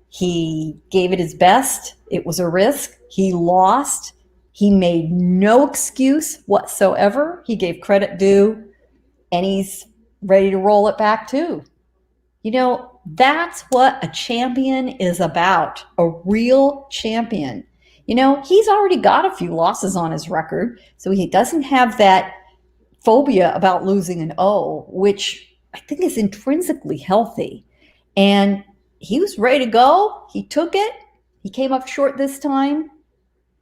He gave it his best. It was a risk. He lost. He made no excuse whatsoever. He gave credit due, and he's ready to roll it back too. That's what a champion is about, a real champion. He's already got a few losses on his record, so he doesn't have that phobia about losing an O, which I think is intrinsically healthy. And he was ready to go. He took it. He came up short this time.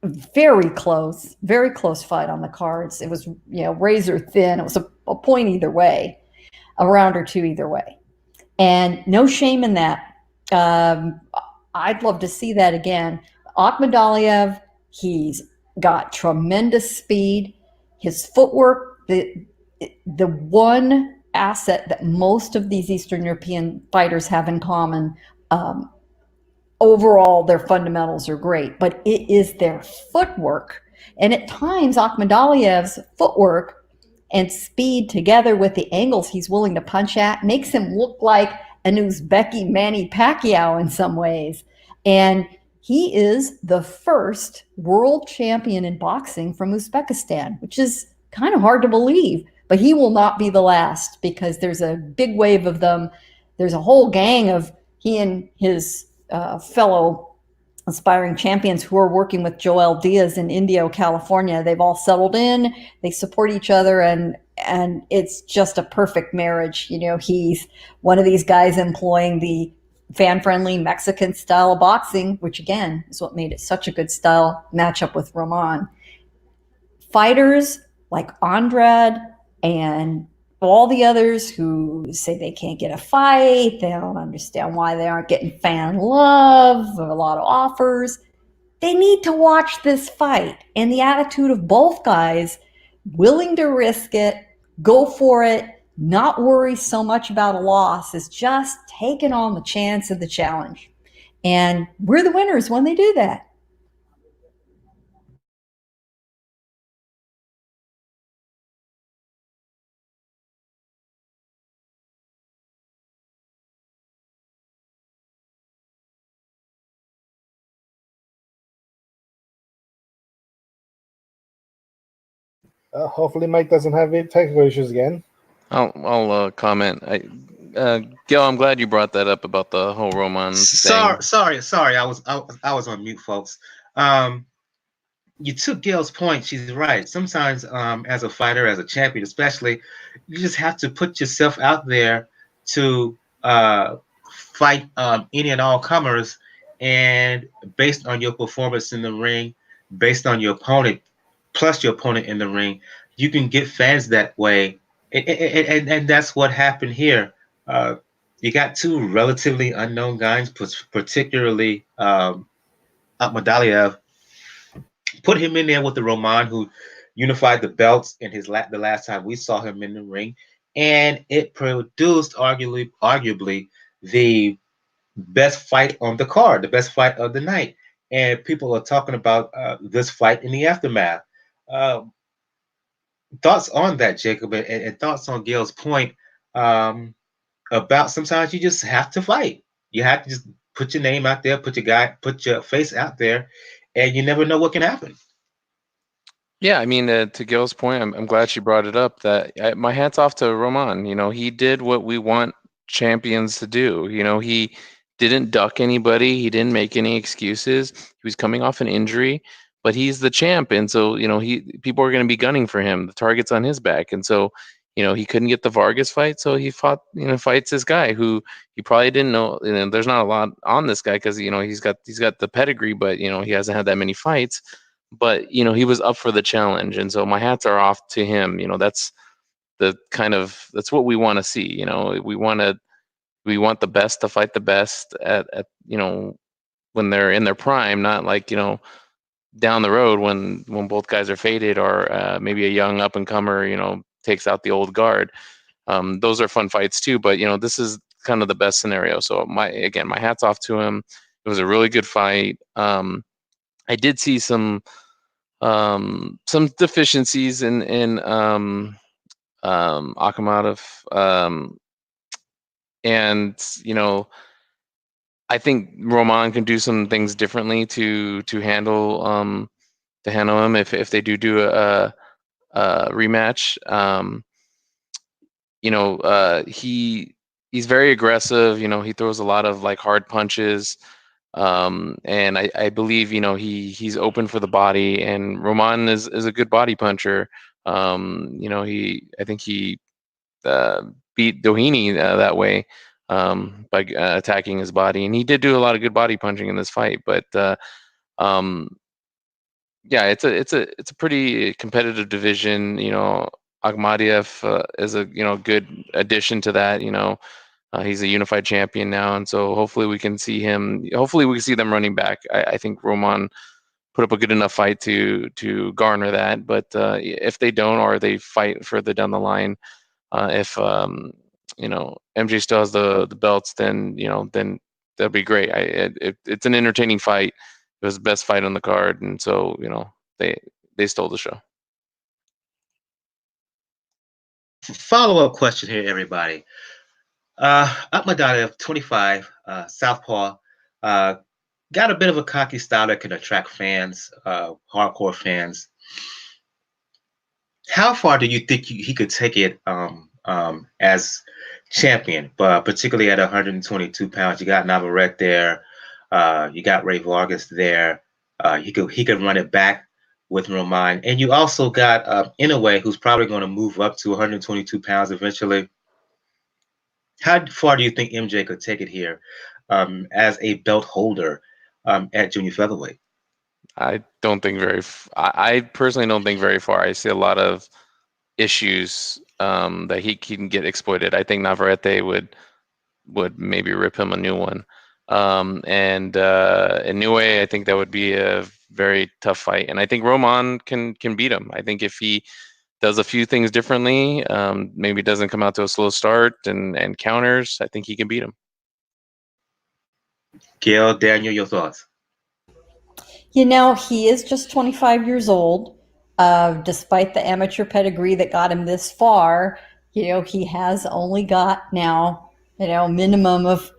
Very close fight on the cards. It was, razor thin. It was a point either way, a round or two either way. And no shame in that. I'd love to see that again. Akhmadaliev, he's got tremendous speed. His footwork, the one asset that most of these Eastern European fighters have in common, overall their fundamentals are great, but it is their footwork. And at times, Akhmadaliev's footwork and speed together with the angles he's willing to punch at makes him look like an Uzbeki Manny Pacquiao in some ways. And he is the first world champion in boxing from Uzbekistan, which is kind of hard to believe, but he will not be the last because there's a big wave of them. There's a whole gang of he and his fellow aspiring champions who are working with Joel Diaz in Indio, California. They've all settled in, they support each other, and it's just a perfect marriage. He's one of these guys employing the fan-friendly Mexican style of boxing, which again is what made it such a good style matchup with Rahman. Fighters like Andrade and all the others who say they can't get a fight, they don't understand why they aren't getting fan love, a lot of offers. They need to watch this fight. And the attitude of both guys, willing to risk it, go for it, not worry so much about a loss, is just taking on the chance of the challenge. And we're the winners when they do that. Hopefully, Mike doesn't have any technical issues again. I'll comment. Gil, I'm glad you brought that up about the whole Roman thing. Sorry. I was on mute, folks. You took Gail's point. She's right. Sometimes, as a fighter, as a champion, especially, you just have to put yourself out there to fight any and all comers, and based on your performance in the ring, based on your opponent, plus your opponent in the ring, you can get fans that way, and that's what happened here. Uh, you got two relatively unknown guys, particularly Akhmadaliev. Put him in there with the Roman who unified the belts in the last time we saw him in the ring, and it produced arguably the best fight on the card, the best fight of the night. And people are talking about this fight in the aftermath. Uh, Thoughts on that, Jacob, and thoughts on Gail's point about sometimes you just have to fight. You have to just put your name out there, put your face out there, and you never know what can happen. Yeah, I mean, to Gil's point, I'm glad she brought it up. My hat's off to Roman. He did what we want champions to do. He didn't duck anybody. He didn't make any excuses. He was coming off an injury, but he's the champ, and so people are going to be gunning for him. The target's on his back, and so he couldn't get the Vargas fight, so he fights this guy who he probably didn't know. There's not a lot on this guy because he's got the pedigree, but he hasn't had that many fights. But he was up for the challenge, and so my hats are off to him. That's what we want to see. We want the best to fight the best at when they're in their prime, not like down the road when both guys are faded, or maybe a young up and comer takes out the old guard. Those are fun fights too, but this is kind of the best scenario. So my hats off to him. It was a really good fight. I did see some deficiencies in Akhmadaliev, and I think Roman can do some things differently to handle him if they do a rematch. He's very aggressive. He throws a lot of like hard punches. And I believe he's open for the body, and Roman is a good body puncher. I think he beat Doheny that way by attacking his body, and he did do a lot of good body punching in this fight. But yeah, it's a pretty competitive division. Akhmadaliev is a good addition to that. He's a unified champion now, and so hopefully we can see him. Hopefully we can see them running back. I think Roman put up a good enough fight to garner that. But if they don't, or they fight further down the line, if MJ still has the belts, then that'd be great. It's an entertaining fight. It was the best fight on the card, and so they stole the show. Follow-up question here, everybody. Akhmadaliev, 25, southpaw, got a bit of a cocky style that can attract fans, hardcore fans. How far do you think he could take it as champion, but particularly at 122 pounds? You got Navarrete there, you got Ray Vargas there. He could run it back with Roman, and you also got Inoue, who's probably going to move up to 122 pounds eventually. How far do you think MJ could take it here as a belt holder at junior featherweight? I don't think I personally don't think very far. I see a lot of issues that he can get exploited. I think Navarrete would maybe rip him a new one. And Inoue, I think that would be a very tough fight. And I think Roman can beat him. I think if he does a few things differently, maybe doesn't come out to a slow start and counters, I think he can beat him. Gail, Daniel, your thoughts? He is just 25 years old. Despite the amateur pedigree that got him this far, he has only got now, minimum of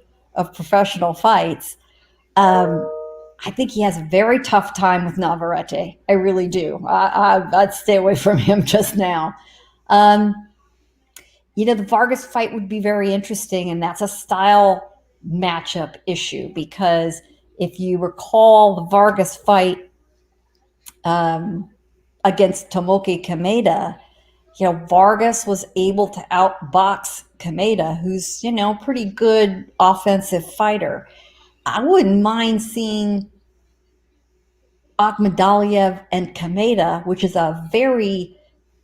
professional fights. I think he has a very tough time with Navarrete. I really do. I'd stay away from him just now. The Vargas fight would be very interesting, and that's a style matchup issue because if you recall the Vargas fight against Tomoki Kameda, Vargas was able to outbox Kameda, who's, pretty good offensive fighter. I wouldn't mind seeing Akhmadaliev and Kameda, which is a very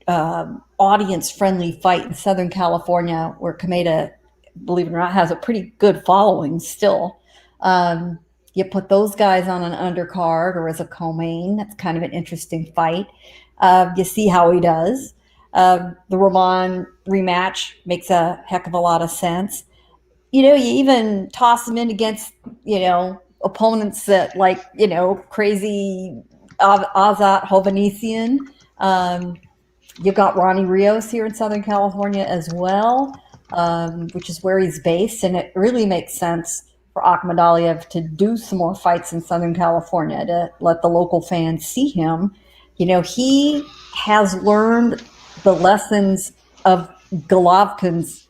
audience-friendly fight in Southern California, where Kameda, believe it or not, has a pretty good following still. You put those guys on an undercard or as a co-main. That's kind of an interesting fight. You see how he does. The Roman rematch makes a heck of a lot of sense. You even toss him in against, opponents that crazy Azat Hovhannissian. You've got Ronnie Rios here in Southern California as well, which is where he's based. And it really makes sense for Akhmadaliev to do some more fights in Southern California to let the local fans see him. He has learned the lessons of Golovkin's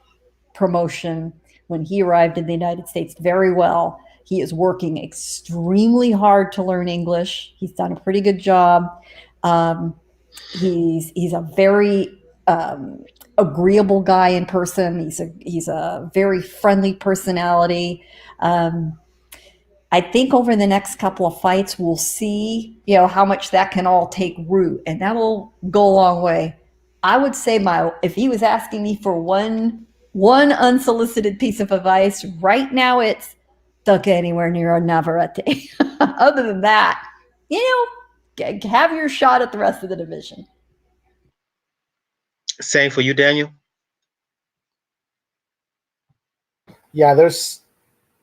promotion when he arrived in the United States very well. He is working extremely hard to learn English. He's done a pretty good job. He's a very agreeable guy in person. He's a very friendly personality. I think over the next couple of fights, we'll see, how much that can all take root, and that'll go a long way. I would say if he was asking me for one unsolicited piece of advice right now, it's don't get anywhere near a Navarrete. Other than that, have your shot at the rest of the division. Same for you, Daniel? Yeah, it's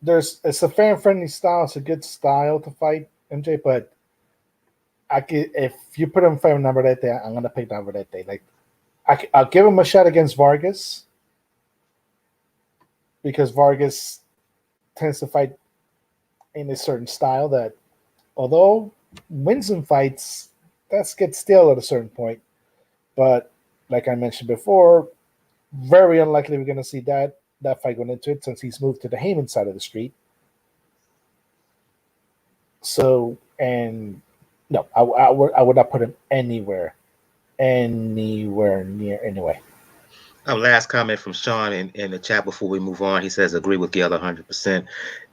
a fan-friendly style. It's a good style to fight, MJ, but if you put him in front of Navarrete, I'm going to pick Navarrete. I'll give him a shot against Vargas because Vargas tends to fight in a certain style that, although wins in fights, that gets stale at a certain point. But like I mentioned before, very unlikely we're going to see that fight going into it since he's moved to the Heyman side of the street. So, and no, I would not put him anywhere near anyway. Last comment from Sean in the chat before we move on. He says, agree with Gail 100%.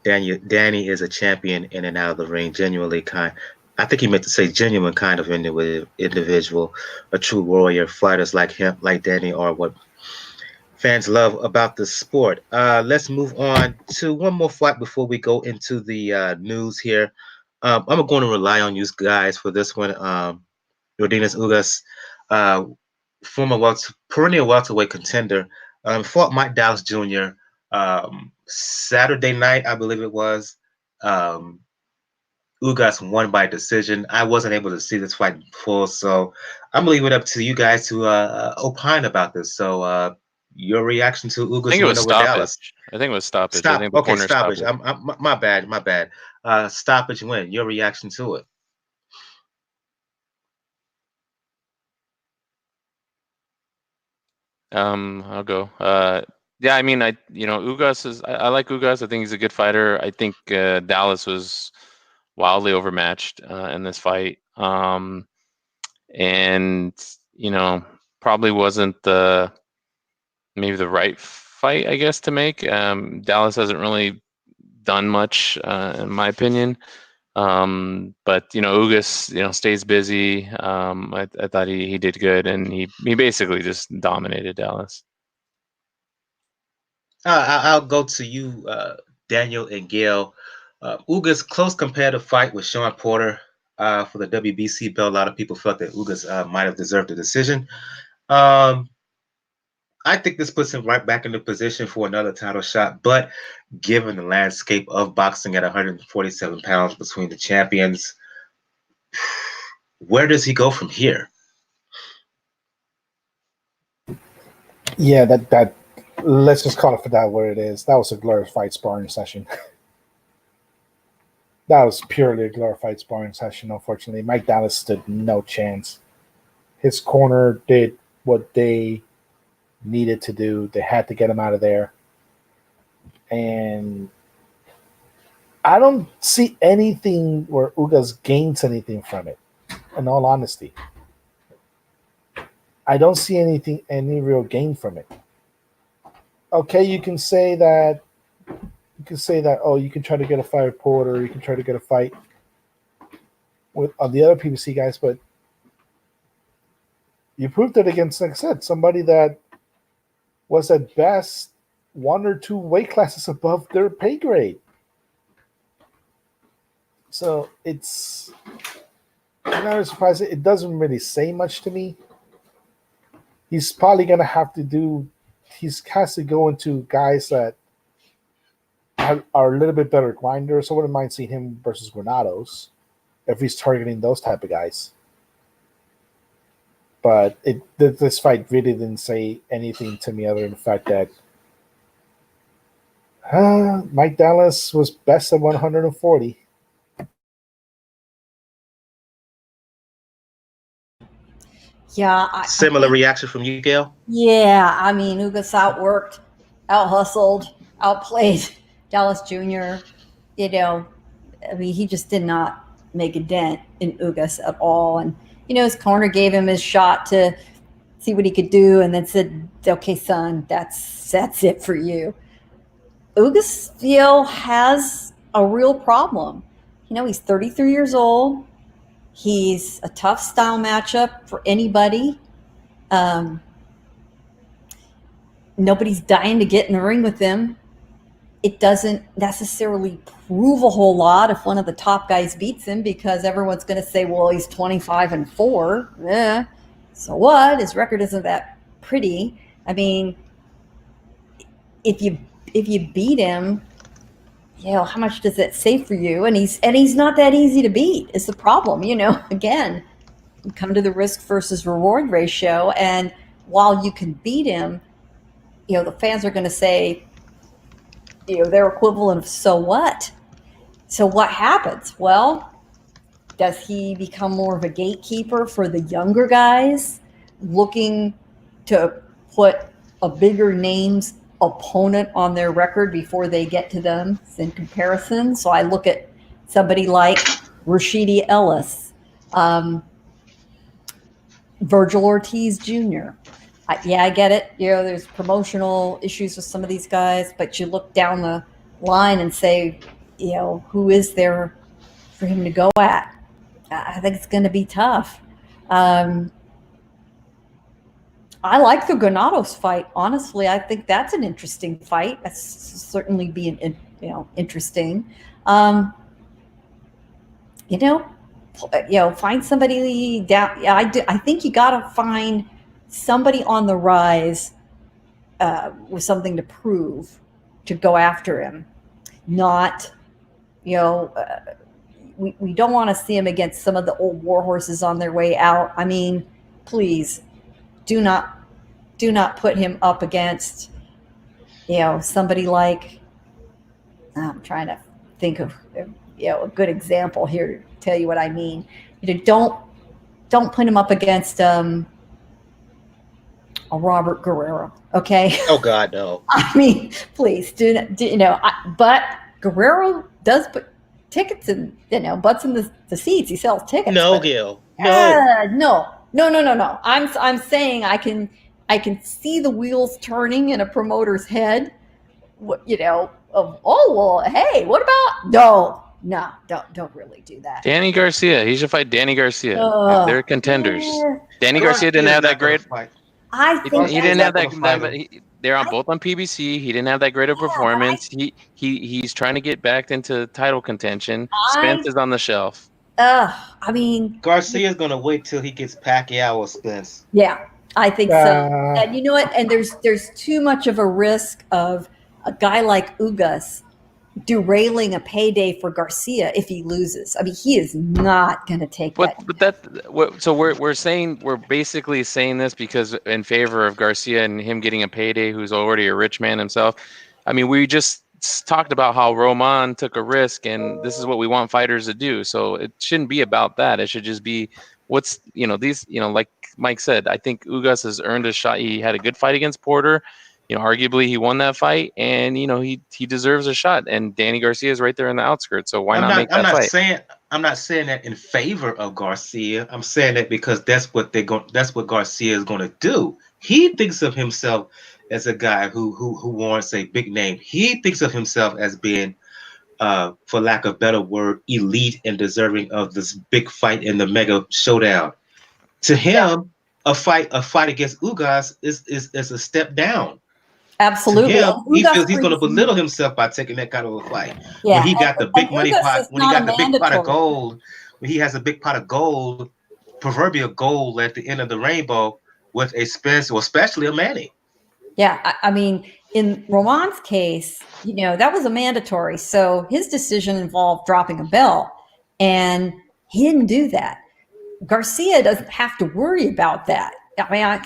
Danny is a champion in and out of the ring, genuinely kind. I think he meant to say genuine kind of individual, a true warrior. Fighters like him, like Danny, are what fans love about the sport. Let's move on to one more fight before we go into the news here. I'm going to rely on you guys for this one. Yordenis Ugas, former perennial welterweight contender, fought Mike Dallas Jr. Saturday night, I believe it was. Ugas won by decision. I wasn't able to see this fight in full, so I'm gonna leave it up to you guys to opine about this. So, your reaction to Ugas win over Dallas? I think it was stoppage. Stop. I think the corner stoppage. stopped My bad. Stoppage win. Your reaction to it? I'll go. Yeah, I mean, Ugas is. I like Ugas. I think he's a good fighter. I think Dallas was wildly overmatched in this fight, and probably wasn't maybe the right fight, I guess, to make. Dallas hasn't really done much, in my opinion. But Ugas, stays busy. I thought he did good, and he basically just dominated Dallas. I'll go to you, Daniel and Gail. Ugas' close competitive fight with Sean Porter for the WBC belt. A lot of people felt that Ugas might have deserved a decision. I think this puts him right back in the position for another title shot. But given the landscape of boxing at 147 pounds between the champions, where does he go from here? Yeah, that let's just call it for that what it is. That was a glorified sparring session. That was purely a glorified sparring session, unfortunately. Mike Dallas stood no chance. His corner did what they needed to do. They had to get him out of there. And I don't see anything where Ugas gains anything from it, in all honesty. I don't see any real gain from it. Okay, you can say that, oh, you can try to get a fight with Porter, you can try to get a fight with the other PBC guys, but you proved it against, like I said, somebody that was at best 1 or 2 weight classes above their pay grade. So it's not a surprise. It doesn't really say much to me. He's probably going to have to has to go into guys that are a little bit better grinders. I wouldn't mind seeing him versus Granados if he's targeting those type of guys. But this fight really didn't say anything to me other than the fact that Mike Dallas was best at 140. Yeah. Similar reaction from you, Gail? Yeah, I mean, Ugas outworked, out-hustled, outplayed Dallas Jr. I mean, he just did not make a dent in Ugas at all. And, his corner gave him his shot to see what he could do and then said, okay, son, that's it for you. Ugas, has a real problem. He's 33 years old. He's a tough style matchup for anybody. Nobody's dying to get in the ring with him. It doesn't necessarily prove a whole lot if one of the top guys beats him because everyone's going to say, well, he's 25-4. So what? His record isn't that pretty. I mean, if you beat him, how much does that say for you? And he's not that easy to beat is the problem. Again, you come to the risk versus reward ratio. And while you can beat him, the fans are going to say, their equivalent of so what? So what happens? Well, does he become more of a gatekeeper for the younger guys looking to put a bigger name's opponent on their record before they get to them in comparison? So I look at somebody like Rashidi Ellis, Virgil Ortiz Jr. I get it. There's promotional issues with some of these guys, but you look down the line and say, who is there for him to go at? I think it's going to be tough. I like the Granados fight. Honestly, I think that's an interesting fight. That's certainly be interesting. Find somebody down. I think you got to find somebody on the rise with something to prove to go after him. Not, we don't want to see him against some of the old war horses on their way out. I mean, please do not put him up against, somebody like, I'm trying to think of, a good example here to tell you what I mean. Don't put him up against, a Robert Guerrero, okay? Oh God, no! I mean, please but Guerrero does put tickets in, butts in the seats. He sells tickets. No, Gil. No. No. I'm saying I can see the wheels turning in a promoter's head. Hey, what about no, don't really do that. Danny Garcia. He should fight Danny Garcia. If they're contenders. Danny Garcia didn't have that great. I think he didn't have that. They're both on PBC. He didn't have that great of performance. He's trying to get back into title contention. Spence is on the shelf. I mean, Garcia's gonna wait till he gets Pacquiao or Spence. Yeah, I think so. And you know what? And there's too much of a risk of a guy like Ugas derailing a payday for Garcia if he loses. I mean, he is not going to take that. So we're basically saying this because in favor of Garcia and him getting a payday, who's already a rich man himself. I mean, we just talked about how Roman took a risk, and this is what we want fighters to do. So it shouldn't be about that. It should just be what's, these, like Mike said, I think Ugas has earned a shot. He had a good fight against Porter. Arguably he won that fight, and he deserves a shot. And Danny Garcia is right there in the outskirts, so why not make that fight? I'm not saying that in favor of Garcia. I'm saying that because that's what Garcia is going to do. He thinks of himself as a guy who wants a big name. He thinks of himself as being, for lack of a better word, elite and deserving of this big fight in the mega showdown. To him, a fight against Ugas is a step down. Absolutely. To him, he feels he's going to belittle himself by taking that kind of a fight. Yeah. When he got the big money pot, when he got the big pot of mandatory. gold, when he has a big pot of gold, proverbial gold at the end of the rainbow with a Spence, or especially a Manny. Yeah, I mean, in Roman's case, that was a mandatory. So his decision involved dropping a belt, and he didn't do that. Garcia doesn't have to worry about that. I mean,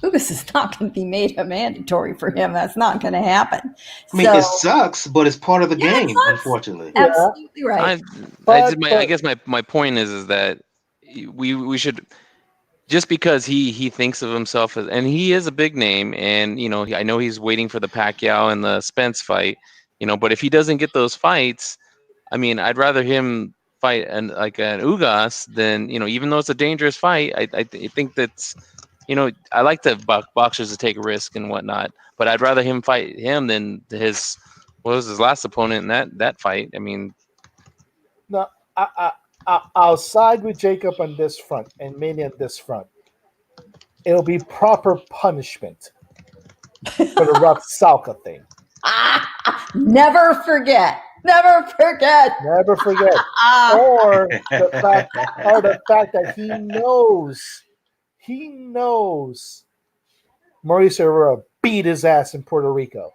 Ugas is not going to be made a mandatory for him. That's not going to happen. I mean, it sucks, but it's part of the game, unfortunately. Absolutely right. I guess my point is that we should, just because he thinks of himself as, and he is a big name, and I know he's waiting for the Pacquiao and the Spence fight, but if he doesn't get those fights, I mean, I'd rather him fight an Ugas than, even though it's a dangerous fight. I think that's, I like the boxers to take a risk and whatnot, but I'd rather him fight him than his last opponent in that fight. I mean, no, I'll side with Jacob on this front and Manny on this front. It'll be proper punishment for the rough Salka thing. Never forget. Never forget. Never forget. Or the fact that he knows Mauricio Herrera beat his ass in Puerto Rico.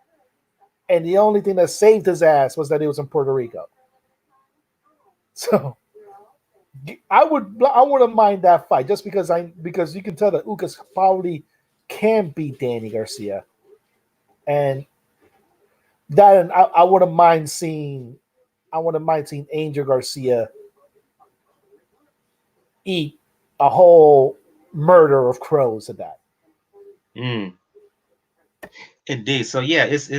And the only thing that saved his ass was that he was in Puerto Rico. So I wouldn't mind that fight, just because you can tell that Ugas probably can beat Danny Garcia. And that, I wouldn't mind seeing Angel Garcia eat a whole murder of crows at that. Indeed. So yeah, it's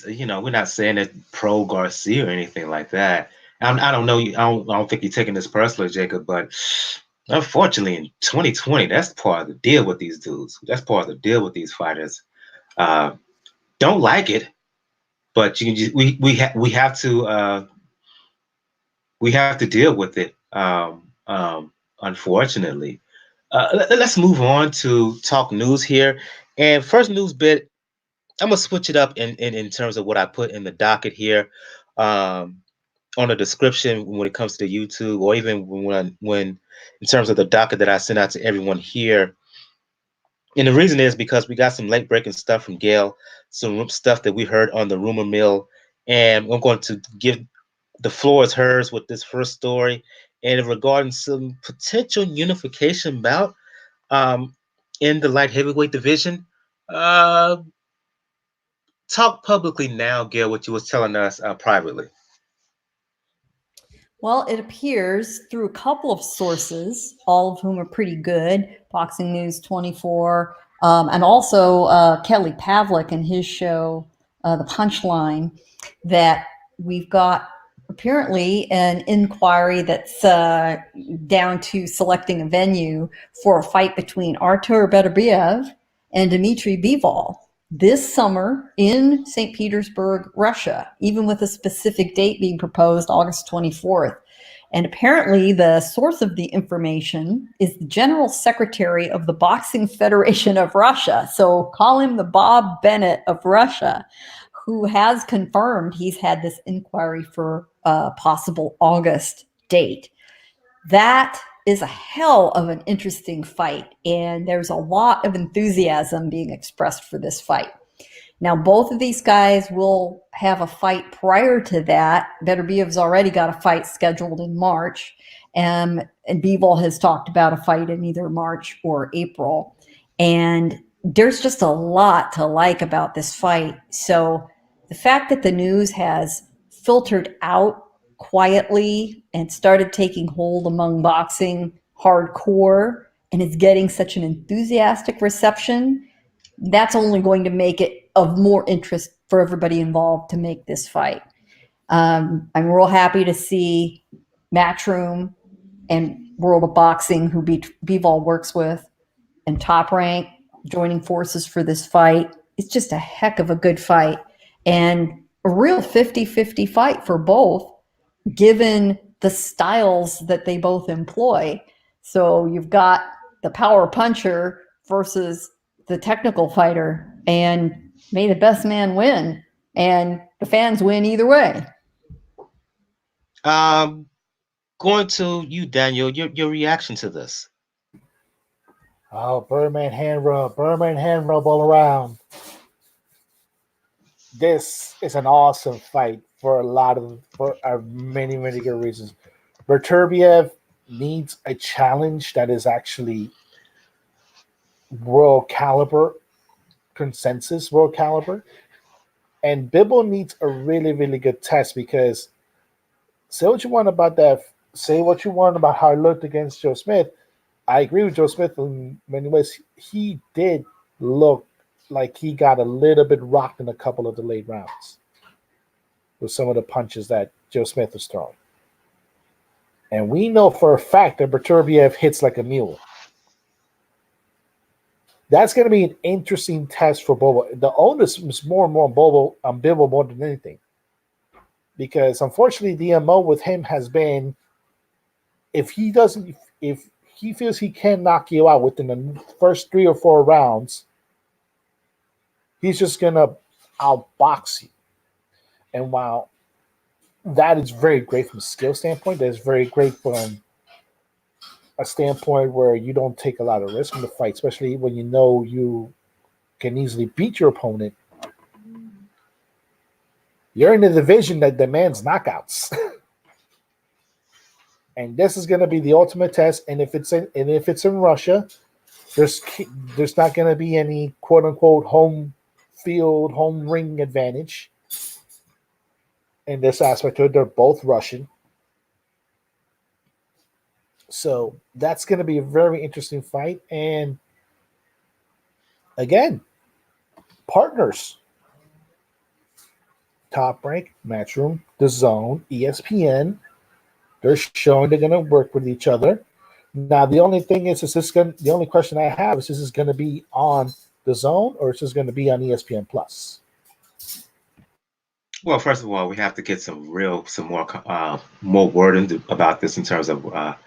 we're not saying it pro Garcia or anything like that. I don't know. I don't think you're taking this personally, Jacob, but unfortunately in 2020, that's part of the deal with these dudes. That's part of the deal with these fighters. Don't like it, but we have to deal with it. Unfortunately, let's move on to talk news here. And first news bit, I'm gonna switch it up in terms of what I put in the docket here, on the description when it comes to YouTube, or even when in terms of the docket that I sent out to everyone here. And the reason is because we got some late breaking stuff from Gail, some stuff that we heard on the rumor mill, and I'm going to give the floor is hers with this first story, and regarding some potential unification bout in the light heavyweight division. Talk publicly now, Gail, what you was telling us privately. Well, it appears through a couple of sources, all of whom are pretty good, Boxing News 24, and also Kelly Pavlik and his show, The Punchline, that we've got apparently an inquiry that's down to selecting a venue for a fight between Artur Beterbiev and Dmitry Bivol this summer in St. Petersburg, Russia, even with a specific date being proposed, August 24th. And apparently the source of the information is the General Secretary of the Boxing Federation of Russia. So call him the Bob Bennett of Russia, who has confirmed he's had this inquiry for a possible August date. That is a hell of an interesting fight, and there's a lot of enthusiasm being expressed for this fight. Now, both of these guys will have a fight prior to that. Beterbiev's already got a fight scheduled in March, and Bivol has talked about a fight in either March or April. And there's just a lot to like about this fight. So the fact that the news has filtered out quietly and started taking hold among boxing hardcore and is getting such an enthusiastic reception, that's only going to make it of more interest for everybody involved to make this fight. I'm real happy to see Matchroom and World of Boxing, who Bivol works with, and Top Rank joining forces for this fight. It's just a heck of a good fight and a real 50-50 fight for both, given the styles that they both employ. So you've got the power puncher versus the technical fighter, and may the best man win, and the fans win either way. Going to you, Daniel, your reaction to this. Oh, Birdman hand rub all around. This is an awesome fight for many, many good reasons. Beterbiev needs a challenge that is actually world caliber, consensus world caliber. And Bibble needs a really, really good test, because say what you want about that. Say what you want about how he looked against Joe Smith. I agree with Joe Smith in many ways. He did look like he got a little bit rocked in a couple of the late rounds with some of the punches that Joe Smith was throwing. And we know for a fact that Beterbiev hits like a mule. That's going to be an interesting test for Bobo. The onus is more and more on Bibble more than anything. Because unfortunately, the MO with him has been, if he feels he can knock you out within the first 3 or 4 rounds, he's just going to outbox you. And while that is very great from a skill standpoint, that's very great from a standpoint where you don't take a lot of risk in the fight, especially when you know you can easily beat your opponent. You're in a division that demands knockouts. And this is going to be the ultimate test. And if it's in Russia, there's not going to be any quote unquote home field, home ring advantage in this aspect. They're both Russian. So that's going to be a very interesting fight. And again, partners. Top Rank, Matchroom, The Zone, ESPN. They're showing they're going to work with each other. Now, the only thing is the only question I have is this going to be on The Zone, or is this going to be on ESPN Plus? Well, first of all, we have to get some more word about this in terms of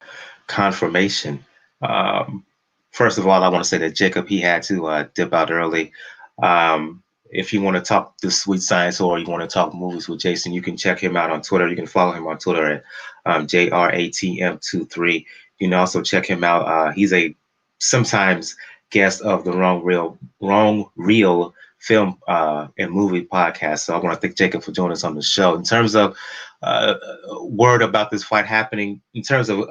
confirmation. First of all, I want to say that Jacob, he had to dip out early. If you want to talk the sweet science or you want to talk movies with Jason, you can check him out on Twitter. You can follow him on Twitter at JRATM23. You can also check him out. He's a sometimes guest of the Wrong Reel Film and Movie podcast. So I want to thank Jacob for joining us on the show. In terms of word about this fight happening, in terms of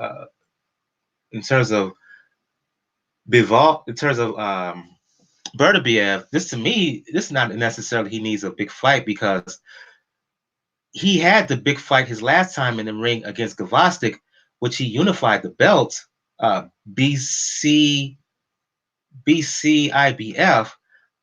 Beterbiev, this is not necessarily he needs a big fight, because he had the big fight his last time in the ring against Gvozdyk, which he unified the belt. BCIBF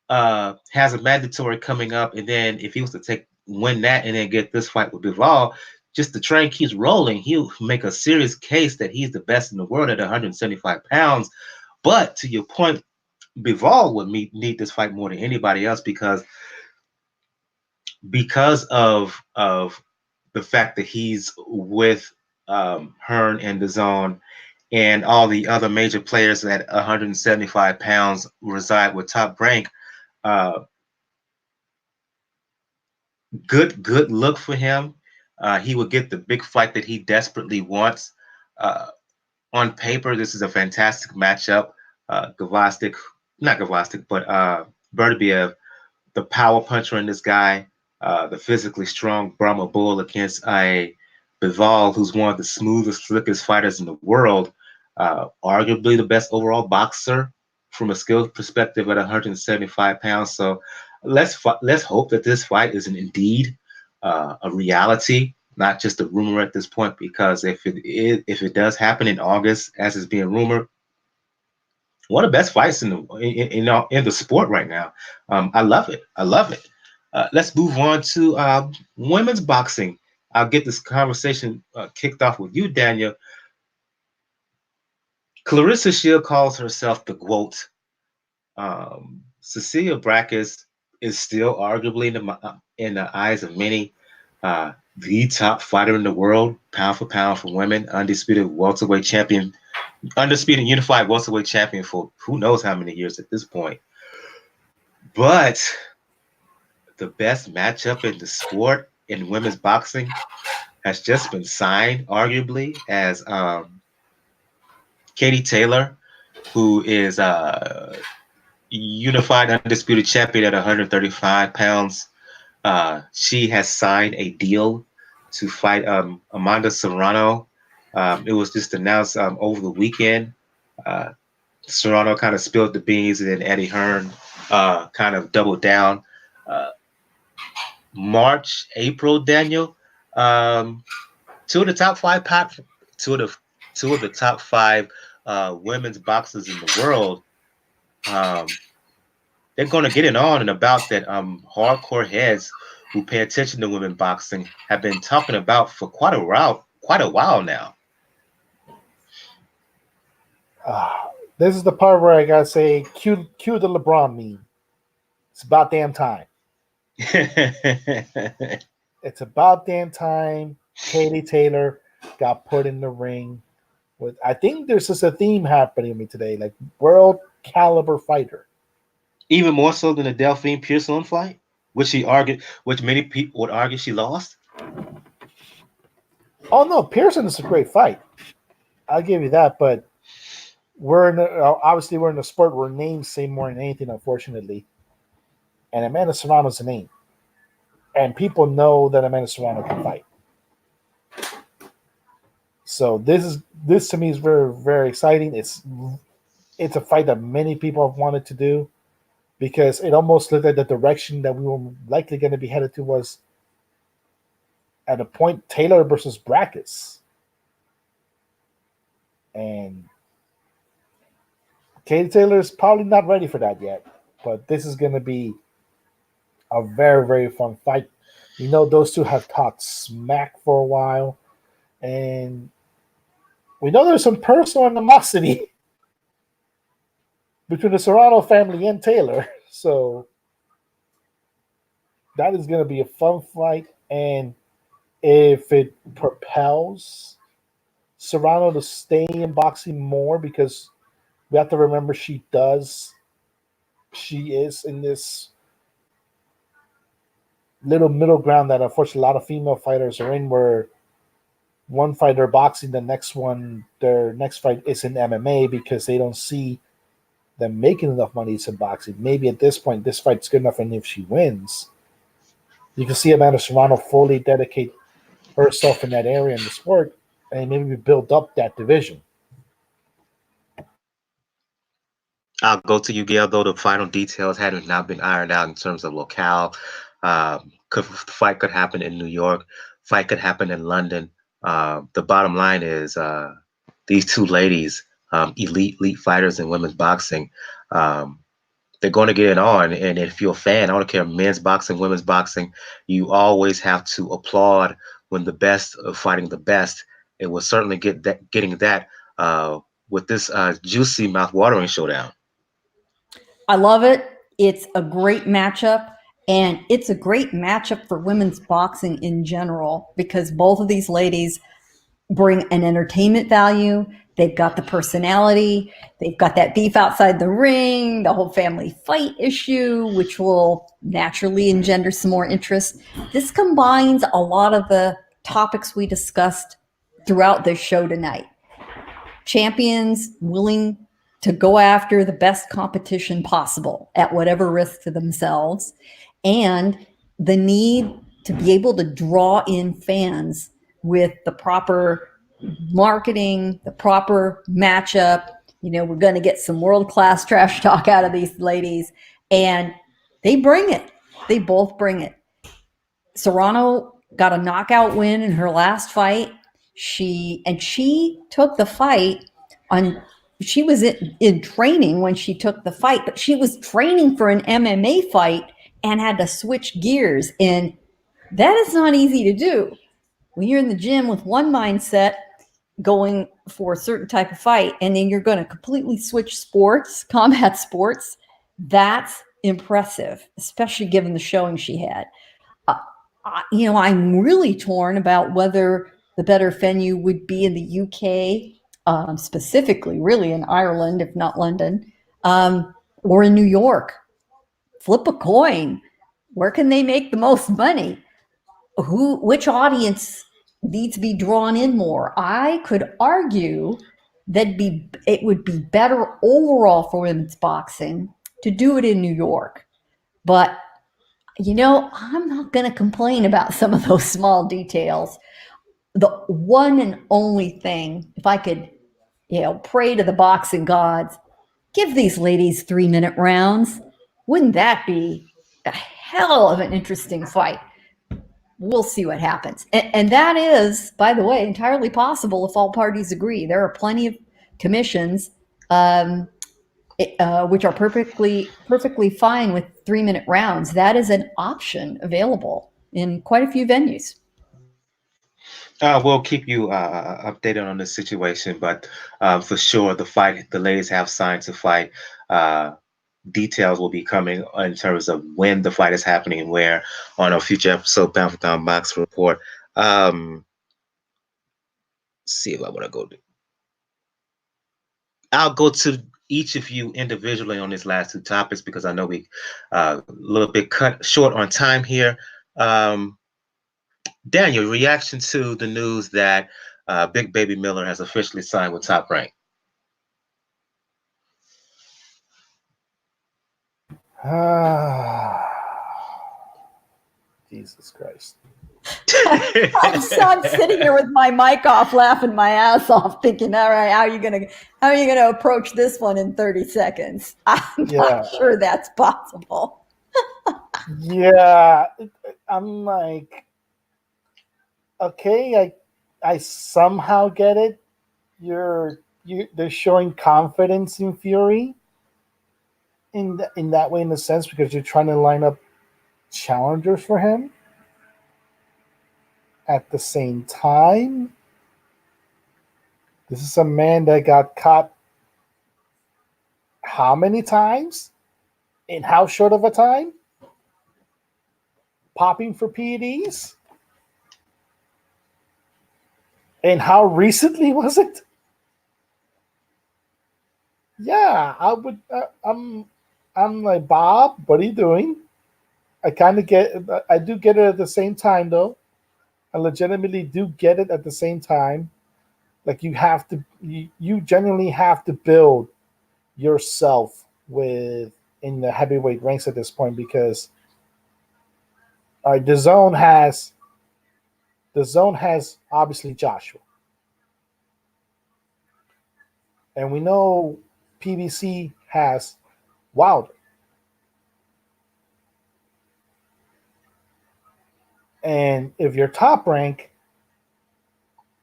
has a mandatory coming up, and then if he was to win that and then get this fight with Bivol, just the train keeps rolling. He'll make a serious case that he's the best in the world at 175 pounds. But to your point, Bivol would need this fight more than anybody else, because of the fact that he's with Hearn and the Zone, and all the other major players at 175 pounds reside with Top Rank. Good look for him. He would get the big fight that he desperately wants. On paper, this is a fantastic matchup. Beterbiev, the power puncher in this guy, the physically strong Brahma Bull against a Bivol, who's one of the smoothest, slickest fighters in the world, arguably the best overall boxer from a skill perspective at 175 pounds. So let's hope that this fight is indeed a reality, not just a rumor at this point. Because if it does happen in August, as is being rumored, one of the best fights in the sport right now. I love it. I love it. Let's move on to women's boxing. I'll get this conversation kicked off with you, Daniel. Clarissa Shield calls herself the GOAT. Cecilia Brækhus is still arguably in the eyes of many the top fighter in the world, pound for pound for women, undisputed welterweight champion, undisputed unified welterweight champion for who knows how many years at this point. But the best matchup in the sport in women's boxing has just been signed, arguably, as Katie Taylor, who is unified undisputed champion at 135 pounds. She has signed a deal to fight Amanda Serrano. It was just announced over the weekend. Serrano kind of spilled the beans, and then Eddie Hearn kind of doubled down. March, April, Daniel. Two of the top five women's boxers in the world. They're going to get it on and about that hardcore heads who pay attention to women boxing have been talking about for quite a while now. This is the part where I gotta say, cue the LeBron meme. It's about damn time. It's about damn time. Katie Taylor got put in the ring with. I think there's just a theme happening with me today, like world caliber fighter. Even more so than the Delphine Pearson fight, which many people would argue she lost. Oh no, Pearson is a great fight. I'll give you that, but we're in a sport where names say more than anything, unfortunately. And Amanda Serrano's a name, and people know that Amanda Serrano can fight. So this to me is very, very exciting. It's a fight that many people have wanted to do, because it almost looked like the direction that we were likely going to be headed to was at a point Taylor versus Brækhus. And Katie Taylor is probably not ready for that yet, but this is going to be a very, very fun fight. You know, those two have talked smack for a while, and we know there's some personal animosity between the Serrano family and Taylor. So that is going to be a fun fight. And if it propels Serrano to stay in boxing more, because we have to remember she is in this little middle ground that unfortunately a lot of female fighters are in, where one fighter boxing, their next fight is in MMA, because they don't see them making enough money in boxing. Maybe at this point, this fight's good enough, and if she wins, you can see Amanda Serrano fully dedicate herself in that area in the sport, and maybe we build up that division. I'll go to you, Gail, though the final details hadn't not been ironed out in terms of locale. The fight could happen in New York. Fight could happen in London. The bottom line is these two ladies, elite fighters in women's boxing, they're going to get it on. And if you're a fan, I don't care, men's boxing, women's boxing, you always have to applaud when the best are fighting the best. It will certainly getting that with this juicy, mouth-watering showdown. I love it. It's a great matchup, and it's a great matchup for women's boxing in general, because both of these ladies bring an entertainment value. They've got the personality. They've got that beef outside the ring, the whole family fight issue, which will naturally engender some more interest. This combines a lot of the topics we discussed throughout this show tonight. Champions willing to go after the best competition possible at whatever risk to themselves, and the need to be able to draw in fans with the proper marketing, the proper matchup. You know, we're going to get some world-class trash talk out of these ladies, and they bring it. They both bring it. Serrano got a knockout win in her last fight. She took the fight on. She was in training when she took the fight, but she was training for an MMA fight and had to switch gears. And that is not easy to do when you're in the gym with one mindset going for a certain type of fight, and then you're going to completely switch sports, combat sports. That's impressive, especially given the showing she had. I'm really torn about whether the better venue would be in the UK, specifically, really in Ireland, if not London, or in New York. Flip a coin. Where can they make the most money? Which audience needs to be drawn in more? I could argue that it would be better overall for women's boxing to do it in New York. But I'm not going to complain about some of those small details. The one and only thing, if I could, pray to the boxing gods, give these ladies 3-minute rounds. Wouldn't that be a hell of an interesting fight? We'll see what happens. And that is, by the way, entirely possible if all parties agree. There are plenty of commissions which are perfectly fine with 3-minute rounds. That is an option available in quite a few venues. We'll keep you updated on the situation, but for sure, the ladies have signed to fight. Details will be coming in terms of when the fight is happening and where on a future episode, Pound for Pound Box Report. See if I want to go. I'll go to each of you individually on these last two topics because I know we a little bit cut short on time here. Daniel, reaction to the news that Big Baby Miller has officially signed with Top Rank. Jesus Christ. I'm sitting here with my mic off, laughing my ass off, thinking, all right, how are you gonna approach this one in 30 seconds? I'm not sure that's possible. Yeah, I'm like, okay, I somehow get it. They're showing confidence in Fury in that way, in a sense, because you're trying to line up challengers for him. At the same time, this is a man that got caught how many times? In how short of a time? Popping for PEDs? And how recently was it? Yeah, I would. I'm like, Bob, what are you doing? I do get it at the same time, though. I legitimately do get it at the same time. Like you genuinely have to build yourself in the heavyweight ranks at this point, because the zone has obviously Joshua, and we know PBC has Wilder. And if you're Top Rank,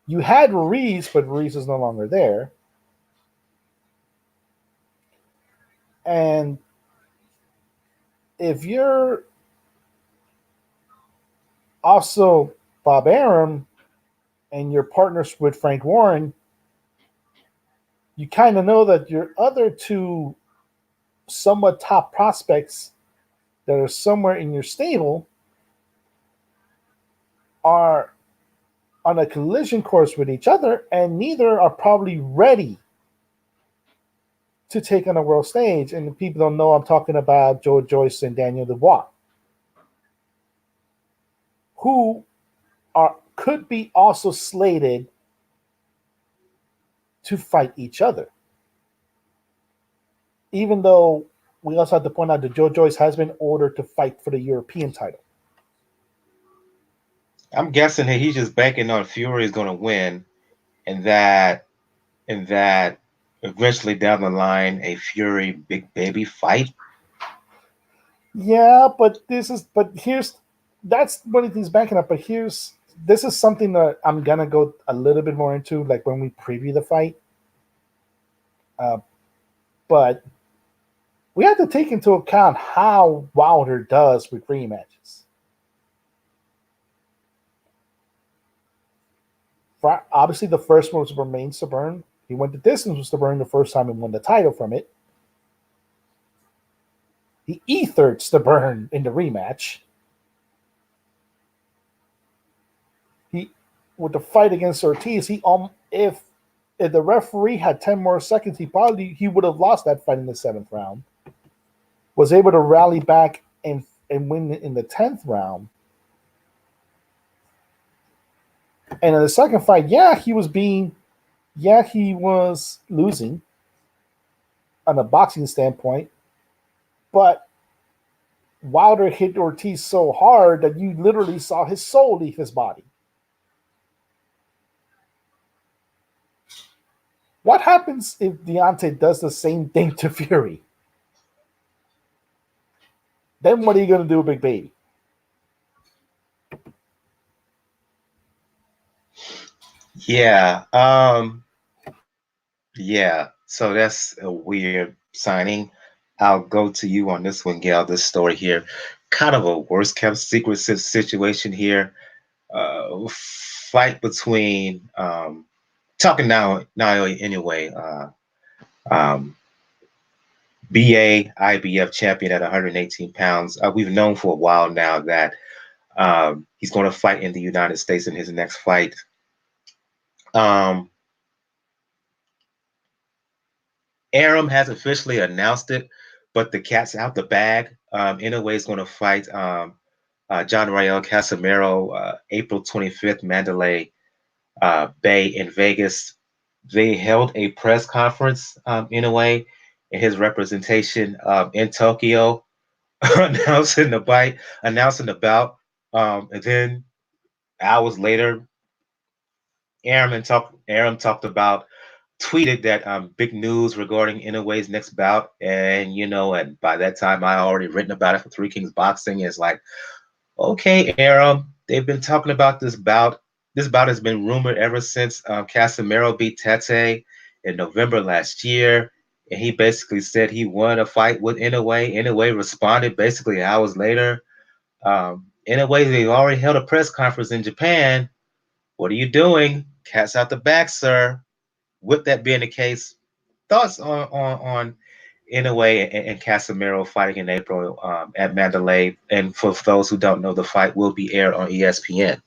you had Ruiz, but Ruiz is no longer there. And if you're also Bob Arum and you're partners with Frank Warren, you kind of know that your other two somewhat top prospects that are somewhere in your stable are on a collision course with each other, and neither are probably ready to take on a world stage. And people don't know I'm talking about Joe Joyce and Daniel Dubois, who could be also slated to fight each other. Even though we also have to point out that Joe Joyce has been ordered to fight for the European title. I'm guessing that he's just banking on Fury is going to win, and that eventually down the line a Fury Big Baby fight. Yeah, but that's one of these backing up. But this is something that I'm gonna go a little bit more into, like when we preview the fight. Uh, but we have to take into account how Wilder does with rematches. Obviously, the first one was remains to burn. He went the distance with Stubborn the first time and won the title from it. He ethered Stubborn in the rematch. He, with the fight against Ortiz, if the referee had 10 more seconds, he would have lost that fight in the 7th round. Was able to rally back and win in the 10th round. And in the second fight, he was losing on a boxing standpoint, but Wilder hit Ortiz so hard that you literally saw his soul leave his body. What happens if Deontay does the same thing to Fury? Then what are you going to do, Big Baby? Yeah. Yeah. So that's a weird signing. I'll go to you on this one, Gail. This story here, kind of a worst kept secret situation here. Fight between talking now anyway. BA IBF champion at 118 pounds. We've known for a while now that he's going to fight in the United States in his next fight. Arum has officially announced it, but the cat's out the bag. Inoue is going to fight John Rael Casimero April 25th, Mandalay Bay in Vegas. They held a press conference Inoue in his representation in Tokyo, announcing the bout. And then hours later, Arum talked about tweeted that big news regarding Inoue's next bout, and by that time I already written about it for Three Kings Boxing. It's like, okay, Arum, they've been talking about this bout. This bout has been rumored ever since Casimero beat Tete in November last year, and he basically said he wanted a fight with Inoue. Inoue responded basically hours later. Inoue, they already held a press conference in Japan. What are you doing? Cat's out the bag, sir. With that being the case, thoughts on Inoue and Casimero fighting in April at Mandalay. And for those who don't know, the fight will be aired on ESPN.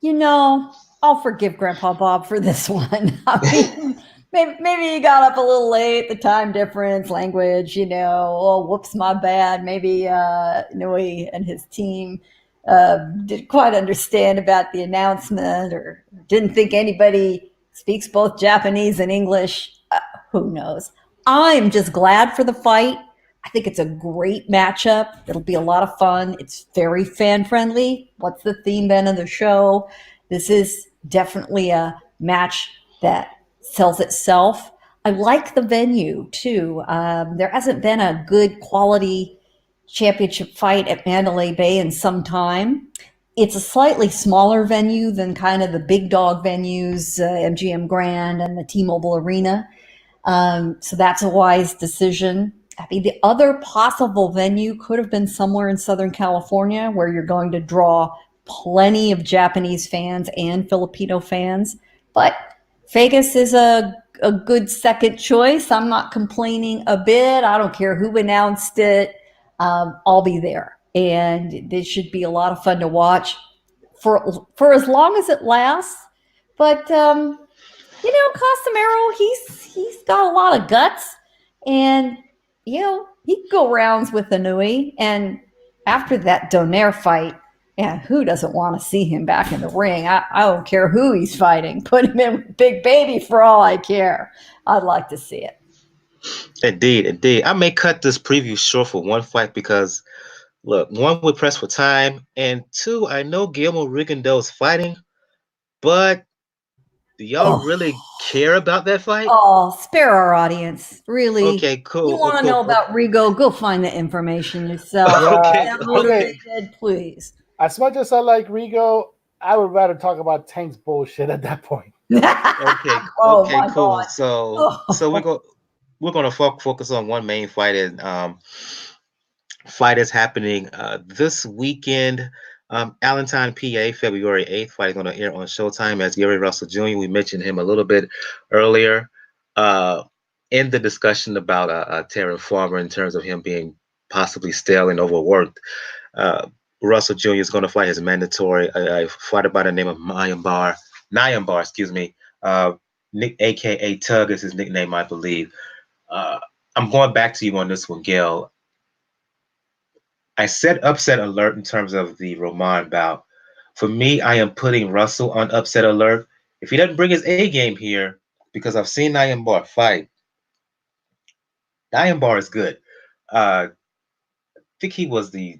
I'll forgive Grandpa Bob for this one. I mean, maybe he got up a little late, the time difference, language, oh, whoops, my bad. Maybe Inoue and his team didn't quite understand about the announcement or didn't think anybody speaks both Japanese and English. Who knows? I'm just glad for the fight. I think it's a great matchup. It'll be a lot of fun. It's very fan friendly. What's the theme then of the show? This is definitely a match that sells itself. I like the venue too. There hasn't been a good quality championship fight at Mandalay Bay in some time. It's a slightly smaller venue than kind of the big dog venues, MGM Grand and the T-Mobile Arena. So that's a wise decision. I mean, the other possible venue could have been somewhere in Southern California where you're going to draw plenty of Japanese fans and Filipino fans. But Vegas is a good second choice. I'm not complaining a bit. I don't care who announced it. I'll be there. And this should be a lot of fun to watch for as long as it lasts. But Casimero, he's got a lot of guts, and he can go rounds with Inoue. And after that Donaire fight, who doesn't want to see him back in the ring? I don't care who he's fighting. Put him in with Big Baby for all I care. I'd like to see it. Indeed. I may cut this preview short for one fight because, look, one, we're pressed for time, and two, I know Guillermo Rigondeaux is fighting, but Do y'all really care about that fight? Oh, spare our audience. Really? Okay, cool. You want to know about Rigo? Go find the information yourself. Okay, Get okay. motivated, please. As much as I like Rigo, I would rather talk about Tank's bullshit at that point. Okay, Oh, okay, my cool. God. So we're gonna focus on one main fight, and fight is happening this weekend. Allentown, PA, February 8th. Fight is going to air on Showtime as Gary Russell Jr. We mentioned him a little bit earlier in the discussion about Terry Farmer in terms of him being possibly stale and overworked. Uh, Russell Jr. is going to fight his mandatory a fighter by the name of Nyambayar, excuse me. Nick, aka Tug, is his nickname, I believe. I'm going back to you on this one, Gail. I said upset alert in terms of the Roman bout. For me, I am putting Russell on upset alert. If he doesn't bring his A game here, because I've seen Nyambayar fight, Nyambayar is good. I think he was the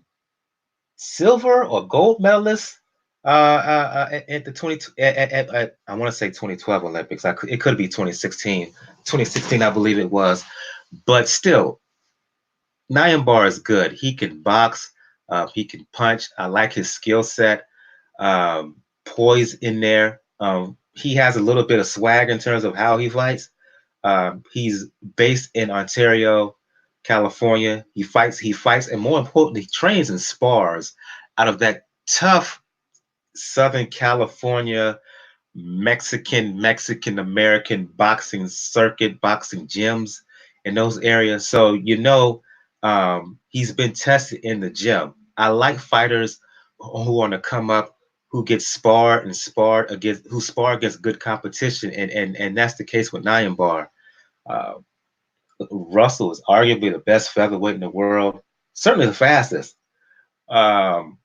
silver or gold medalist at the 20 at I want to say 2012 Olympics. It could be 2016. 2016, I believe it was. But still, Nyambayar is good. He can box. He can punch. I like his skill set. Poise in there. He has a little bit of swag in terms of how he fights. He's based in Ontario, California. He fights, and more importantly, he trains and spars out of that tough Southern California Mexican American boxing circuit, boxing gyms in those areas. So he's been tested in the gym. I like fighters who want to come up, who get sparred and sparred against, who spar against good competition, and that's the case with Nyambayar. Uh, Russell is arguably the best featherweight in the world, certainly the fastest. But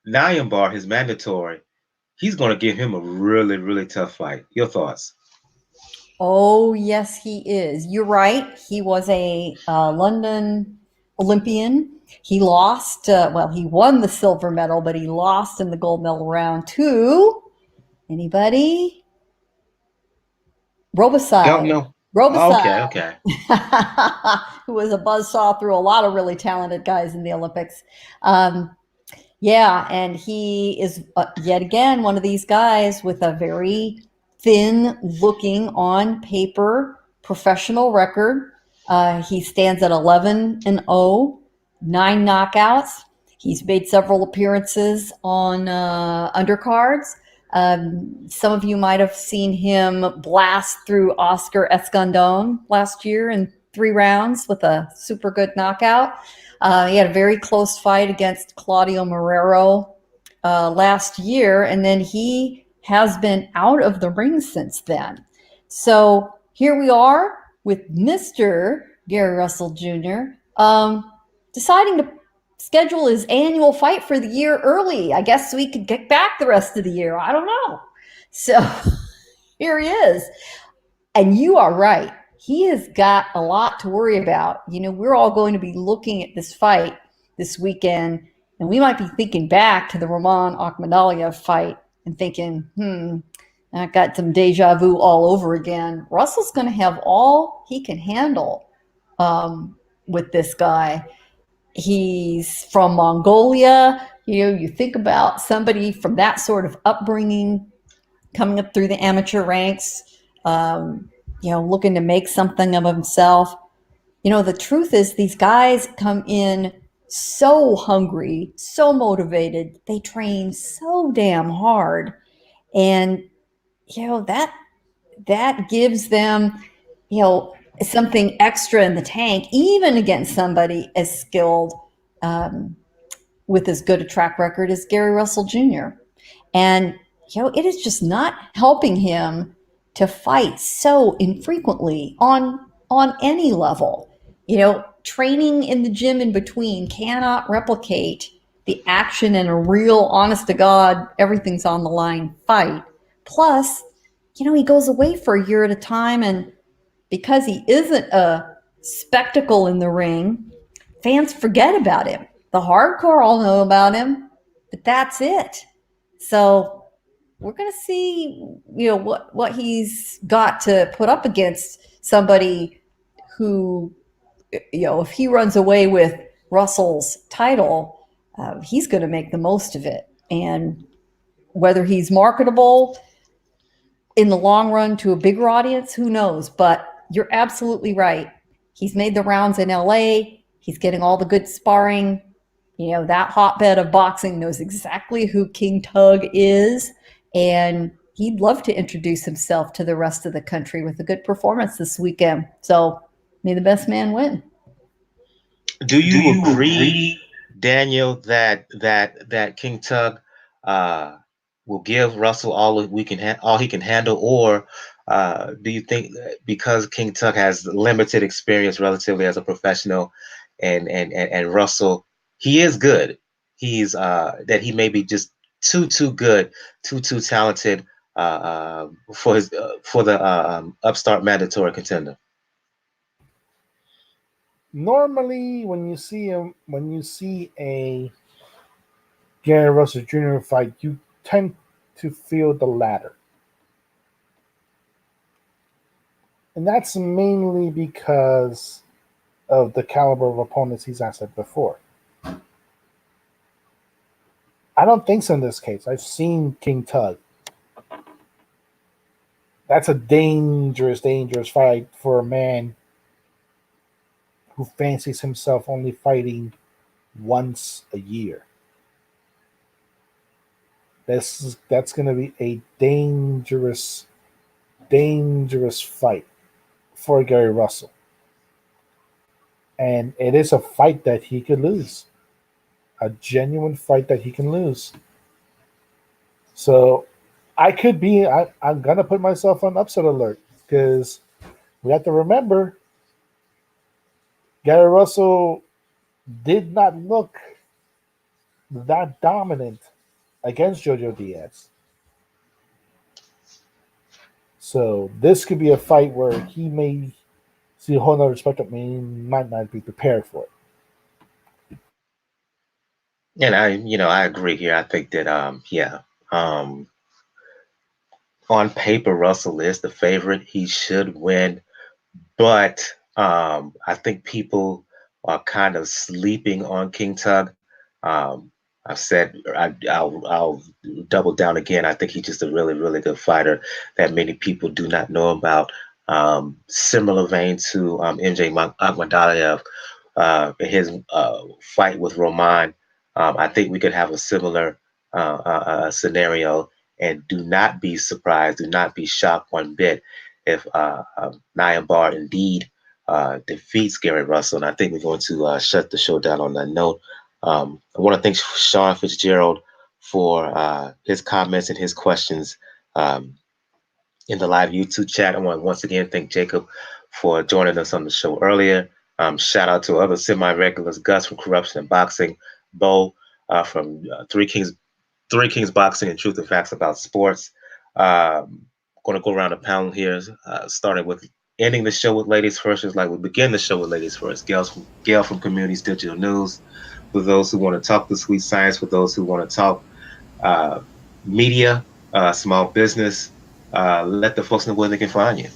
Nyambayar, his mandatory, he's going to give him a really, really tough fight. Your thoughts? Oh, yes, he is. You're right. He was a London Olympian. He lost, he won the silver medal, but he lost in the gold medal round to anybody? Don't Robicide. know. Robicide. Okay. Who was a buzzsaw through a lot of really talented guys in the Olympics. Yeah, and he is yet again one of these guys with a very thin looking on paper professional record. He stands at 11-0, 9 knockouts. He's made several appearances on undercards. Some of you might have seen him blast through Oscar Escandón last year in 3 rounds with a super good knockout. He had a very close fight against Claudio Marrero last year, and then he has been out of the ring since then. So here we are with Mr. Gary Russell Jr. Deciding to schedule his annual fight for the year early. I guess we could get back the rest of the year. I don't know. So here he is. And you are right. He has got a lot to worry about. We're all going to be looking at this fight this weekend, and we might be thinking back to the Roman Akhmadaliev fight and thinking, I got some deja vu all over again. Russell's going to have all he can handle with this guy. He's from Mongolia. You think about somebody from that sort of upbringing coming up through the amateur ranks, looking to make something of himself. The truth is these guys come in so hungry, so motivated. They train so damn hard. And, that gives them, something extra in the tank, even against somebody as skilled with as good a track record as Gary Russell Jr. And, it is just not helping him to fight so infrequently on any level. Training in the gym in between cannot replicate the action in a real, honest to God, everything's on the line fight. Plus, he goes away for a year at a time, and because he isn't a spectacle in the ring, fans forget about him. The hardcore all know about him, but that's it. So we're going to see, what he's got to put up against somebody who, if he runs away with Russell's title, he's going to make the most of it. And whether he's marketable in the long run to a bigger audience, who knows? But you're absolutely right. He's made the rounds in LA. He's getting all the good sparring. That hotbed of boxing knows exactly who King Tug is. And he'd love to introduce himself to the rest of the country with a good performance this weekend. So may the best man win. Do you agree, Daniel, that King Tug will give Russell all he can handle, or do you think that because King Tug has limited experience relatively as a professional, and Russell, he is good, he's that he may be just too good, too talented for the upstart mandatory contender? Normally, when you see a Gary Russell Jr. fight, you tend to feel the latter. And that's mainly because of the caliber of opponents he's answered before. I don't think so in this case. I've seen King Tug. That's a dangerous fight for a man who fancies himself only fighting once a year. That's going to be a dangerous fight for Gary Russell. And it is a fight that he could lose. A genuine fight that he can lose. So I'm going to put myself on upset alert, because we have to remember Gary Russell did not look that dominant against Jojo Diaz. So this could be a fight where he may see a whole nother spectrum, might not be prepared for it. And I agree here. I think that on paper Russell is the favorite. He should win, but I think people are kind of sleeping on King Tug. I've said I'll double down again. I think he's just a really, really good fighter that many people do not know about. Similar vein to MJ Akhmadaliev, his fight with Roman. I think we could have a similar scenario, and do not be surprised, do not be shocked one bit if Nyambayar indeed defeats Gary Russell. And I think we're going to shut the show down on that note. I want to thank Sean Fitzgerald for his comments and his questions in the live YouTube chat. I want to once again thank Jacob for joining us on the show earlier. Shout out to other semi-regulars, Gus from Corruption and Boxing, Bo from Three Kings Boxing, and Truth and Facts About Sports. Going to go around the panel here, starting with ending the show with ladies first, just like we begin the show with ladies first. Gail from Communities Digital News. For those who want to talk the sweet science, for those who want to talk media, small business, let the folks know where they can find you.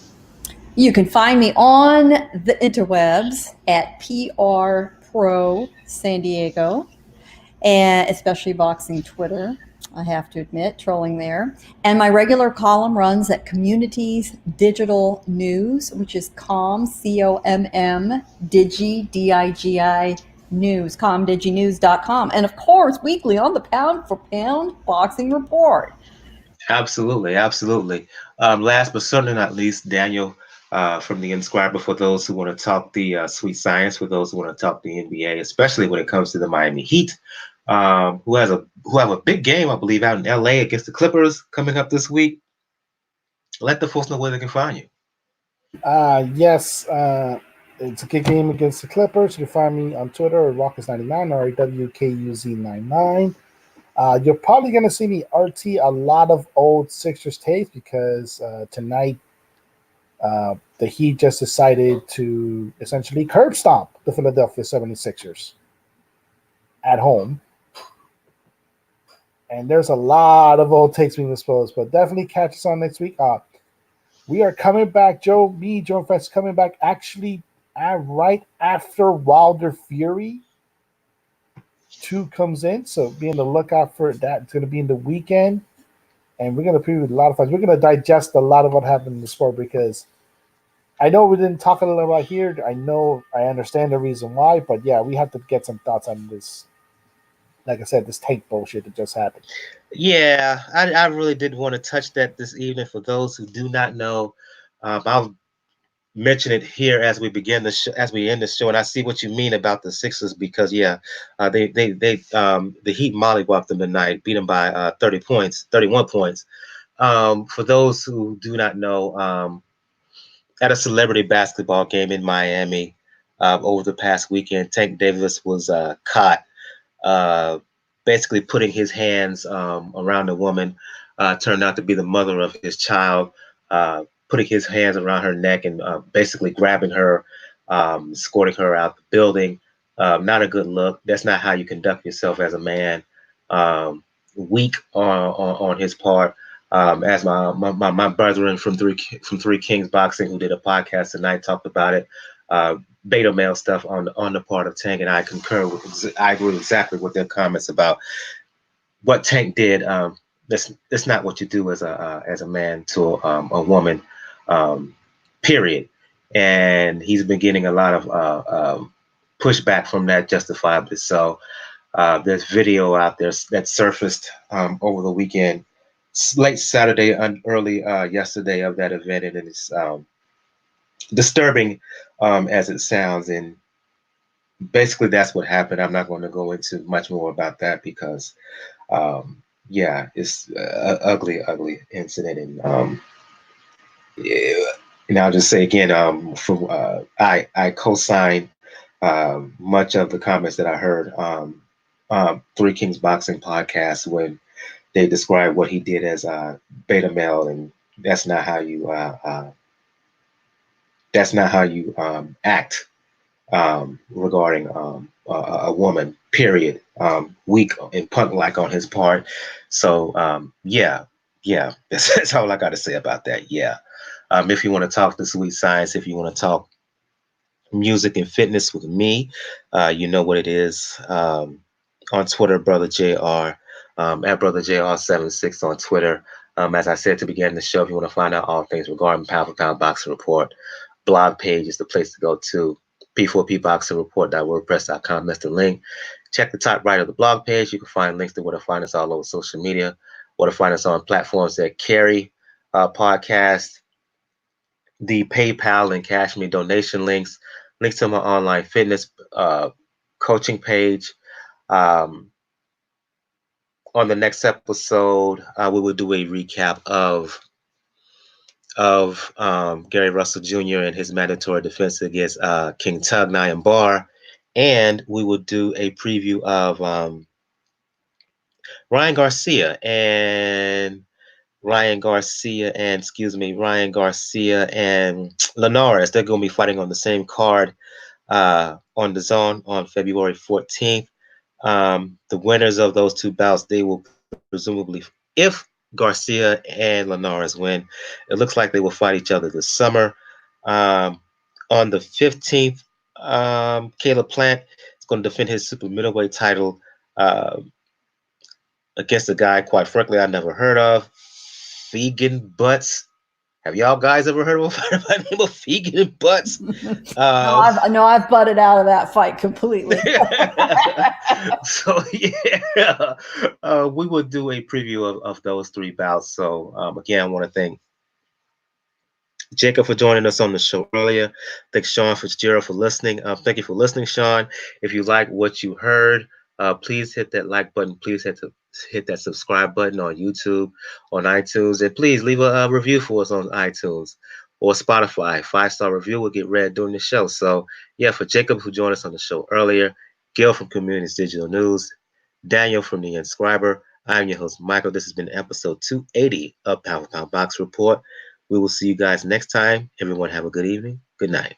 You can find me on the interwebs at PR Pro San Diego, and especially boxing Twitter. I have to admit, trolling there. And my regular column runs at Communities Digital News, which is COMM, COMM, Digi, DIGI News, comdiginews.com. And of course, weekly on the Pound for Pound Boxing Report. Absolutely. Last but certainly not least, Daniel from the Inscriber, for those who want to talk the sweet science, for those who want to talk the NBA, especially when it comes to the Miami Heat, who have a big game, I believe, out in LA against the Clippers coming up this week. Let the folks know where they can find you. Yes, it's a good game against the Clippers. You can find me on Twitter at Raucus99, RAWKUZ99. You're probably going to see me RT a lot of old Sixers tapes, because tonight the Heat just decided to essentially curb stomp the Philadelphia 76ers at home. And there's a lot of old takes being disposed, but definitely catch us on next week. We are coming back, Joe and Fest coming back actually right after Wilder Fury 2 comes in. So be on the lookout for that. It's going to be in the weekend. And we're going to preview a lot of fights. We're going to digest a lot of what happened in the sport because I know we didn't talk a little about here. I understand the reason why, but yeah, we have to get some thoughts on this. Like I said, this tank bullshit that just happened. Yeah, I really did want to touch that this evening. For those who do not know, I'll mention it here as we begin the show, as we end the show, and I see what you mean about the Sixers because the Heat mollywopped them tonight, beat them by 31 points. For those who do not know, at a celebrity basketball game in Miami over the past weekend, Tank Davis was caught basically putting his hands around a woman, turned out to be the mother of his child, putting his hands around her neck and basically grabbing her, escorting her out the building. Not a good look. That's not how you conduct yourself as a man. Weak on his part. As my brethren from Three Kings Boxing, who did a podcast tonight, talked about it. Beta male stuff on the part of Tank, and I agree exactly with their comments about what Tank did. That's not what you do as a man to a woman, period. And he's been getting a lot of pushback from that, justifiably so. There's video out there that surfaced over the weekend, late Saturday and early yesterday of that event, and it's disturbing as it sounds. And basically, that's what happened. I'm not going to go into much more about that because, it's an ugly incident. And yeah, and I'll just say again, I co-sign much of the comments that I heard Three Kings Boxing podcast when they described what he did as a beta male, and that's not how you act regarding a woman, period. Weak and punk-like on his part. So that's all I got to say about that. Yeah. If you want to talk the sweet science, if you want to talk music and fitness with me, you know what it is. On Twitter, Brother JR, at Brother JR76 on Twitter. As I said to begin the show, if you want to find out all things regarding Pound for Pound Boxing Report, blog page is the place to go to. P4pboxingreport.wordpress.com. That's the link. Check the top right of the blog page. You can find links to where to find us all over social media, where to find us on platforms that carry podcast, the PayPal and Cash Me donation links to my online fitness coaching page. On the next episode, we will do a recap of Gary Russell Jr. and his mandatory defense against King Tug Nyambayar, and we will do a preview of Ryan Garcia and Linares. They're going to be fighting on the same card on the Zone on February 14th. The winners of those two bouts, they will presumably, if Garcia and Linares win, it looks like they will fight each other this summer. On the 15th, Caleb Plant is going to defend his super middleweight title against a guy, quite frankly, I never heard of, Fegan Butts. Have y'all guys ever heard of a fighter by the name of Fegan Butts? I've butted out of that fight completely. So we will do a preview of those three bouts. So again, I want to thank Jacob for joining us on the show earlier. Thanks Sean Fitzgerald for listening. Thank you for listening, Sean. If you like what you heard, please hit that like button. Please hit that subscribe button on YouTube, on iTunes, and please leave a review for us on iTunes or Spotify. 5-star review will get read during the show. So yeah, for Jacob who joined us on the show earlier, Gil from Communities Digital News, Daniel from The Inscriber, I'm your host Michael. This has been episode 280 of Pound for Pound Box Report. We will see you guys next time. Everyone have a good evening. Good night.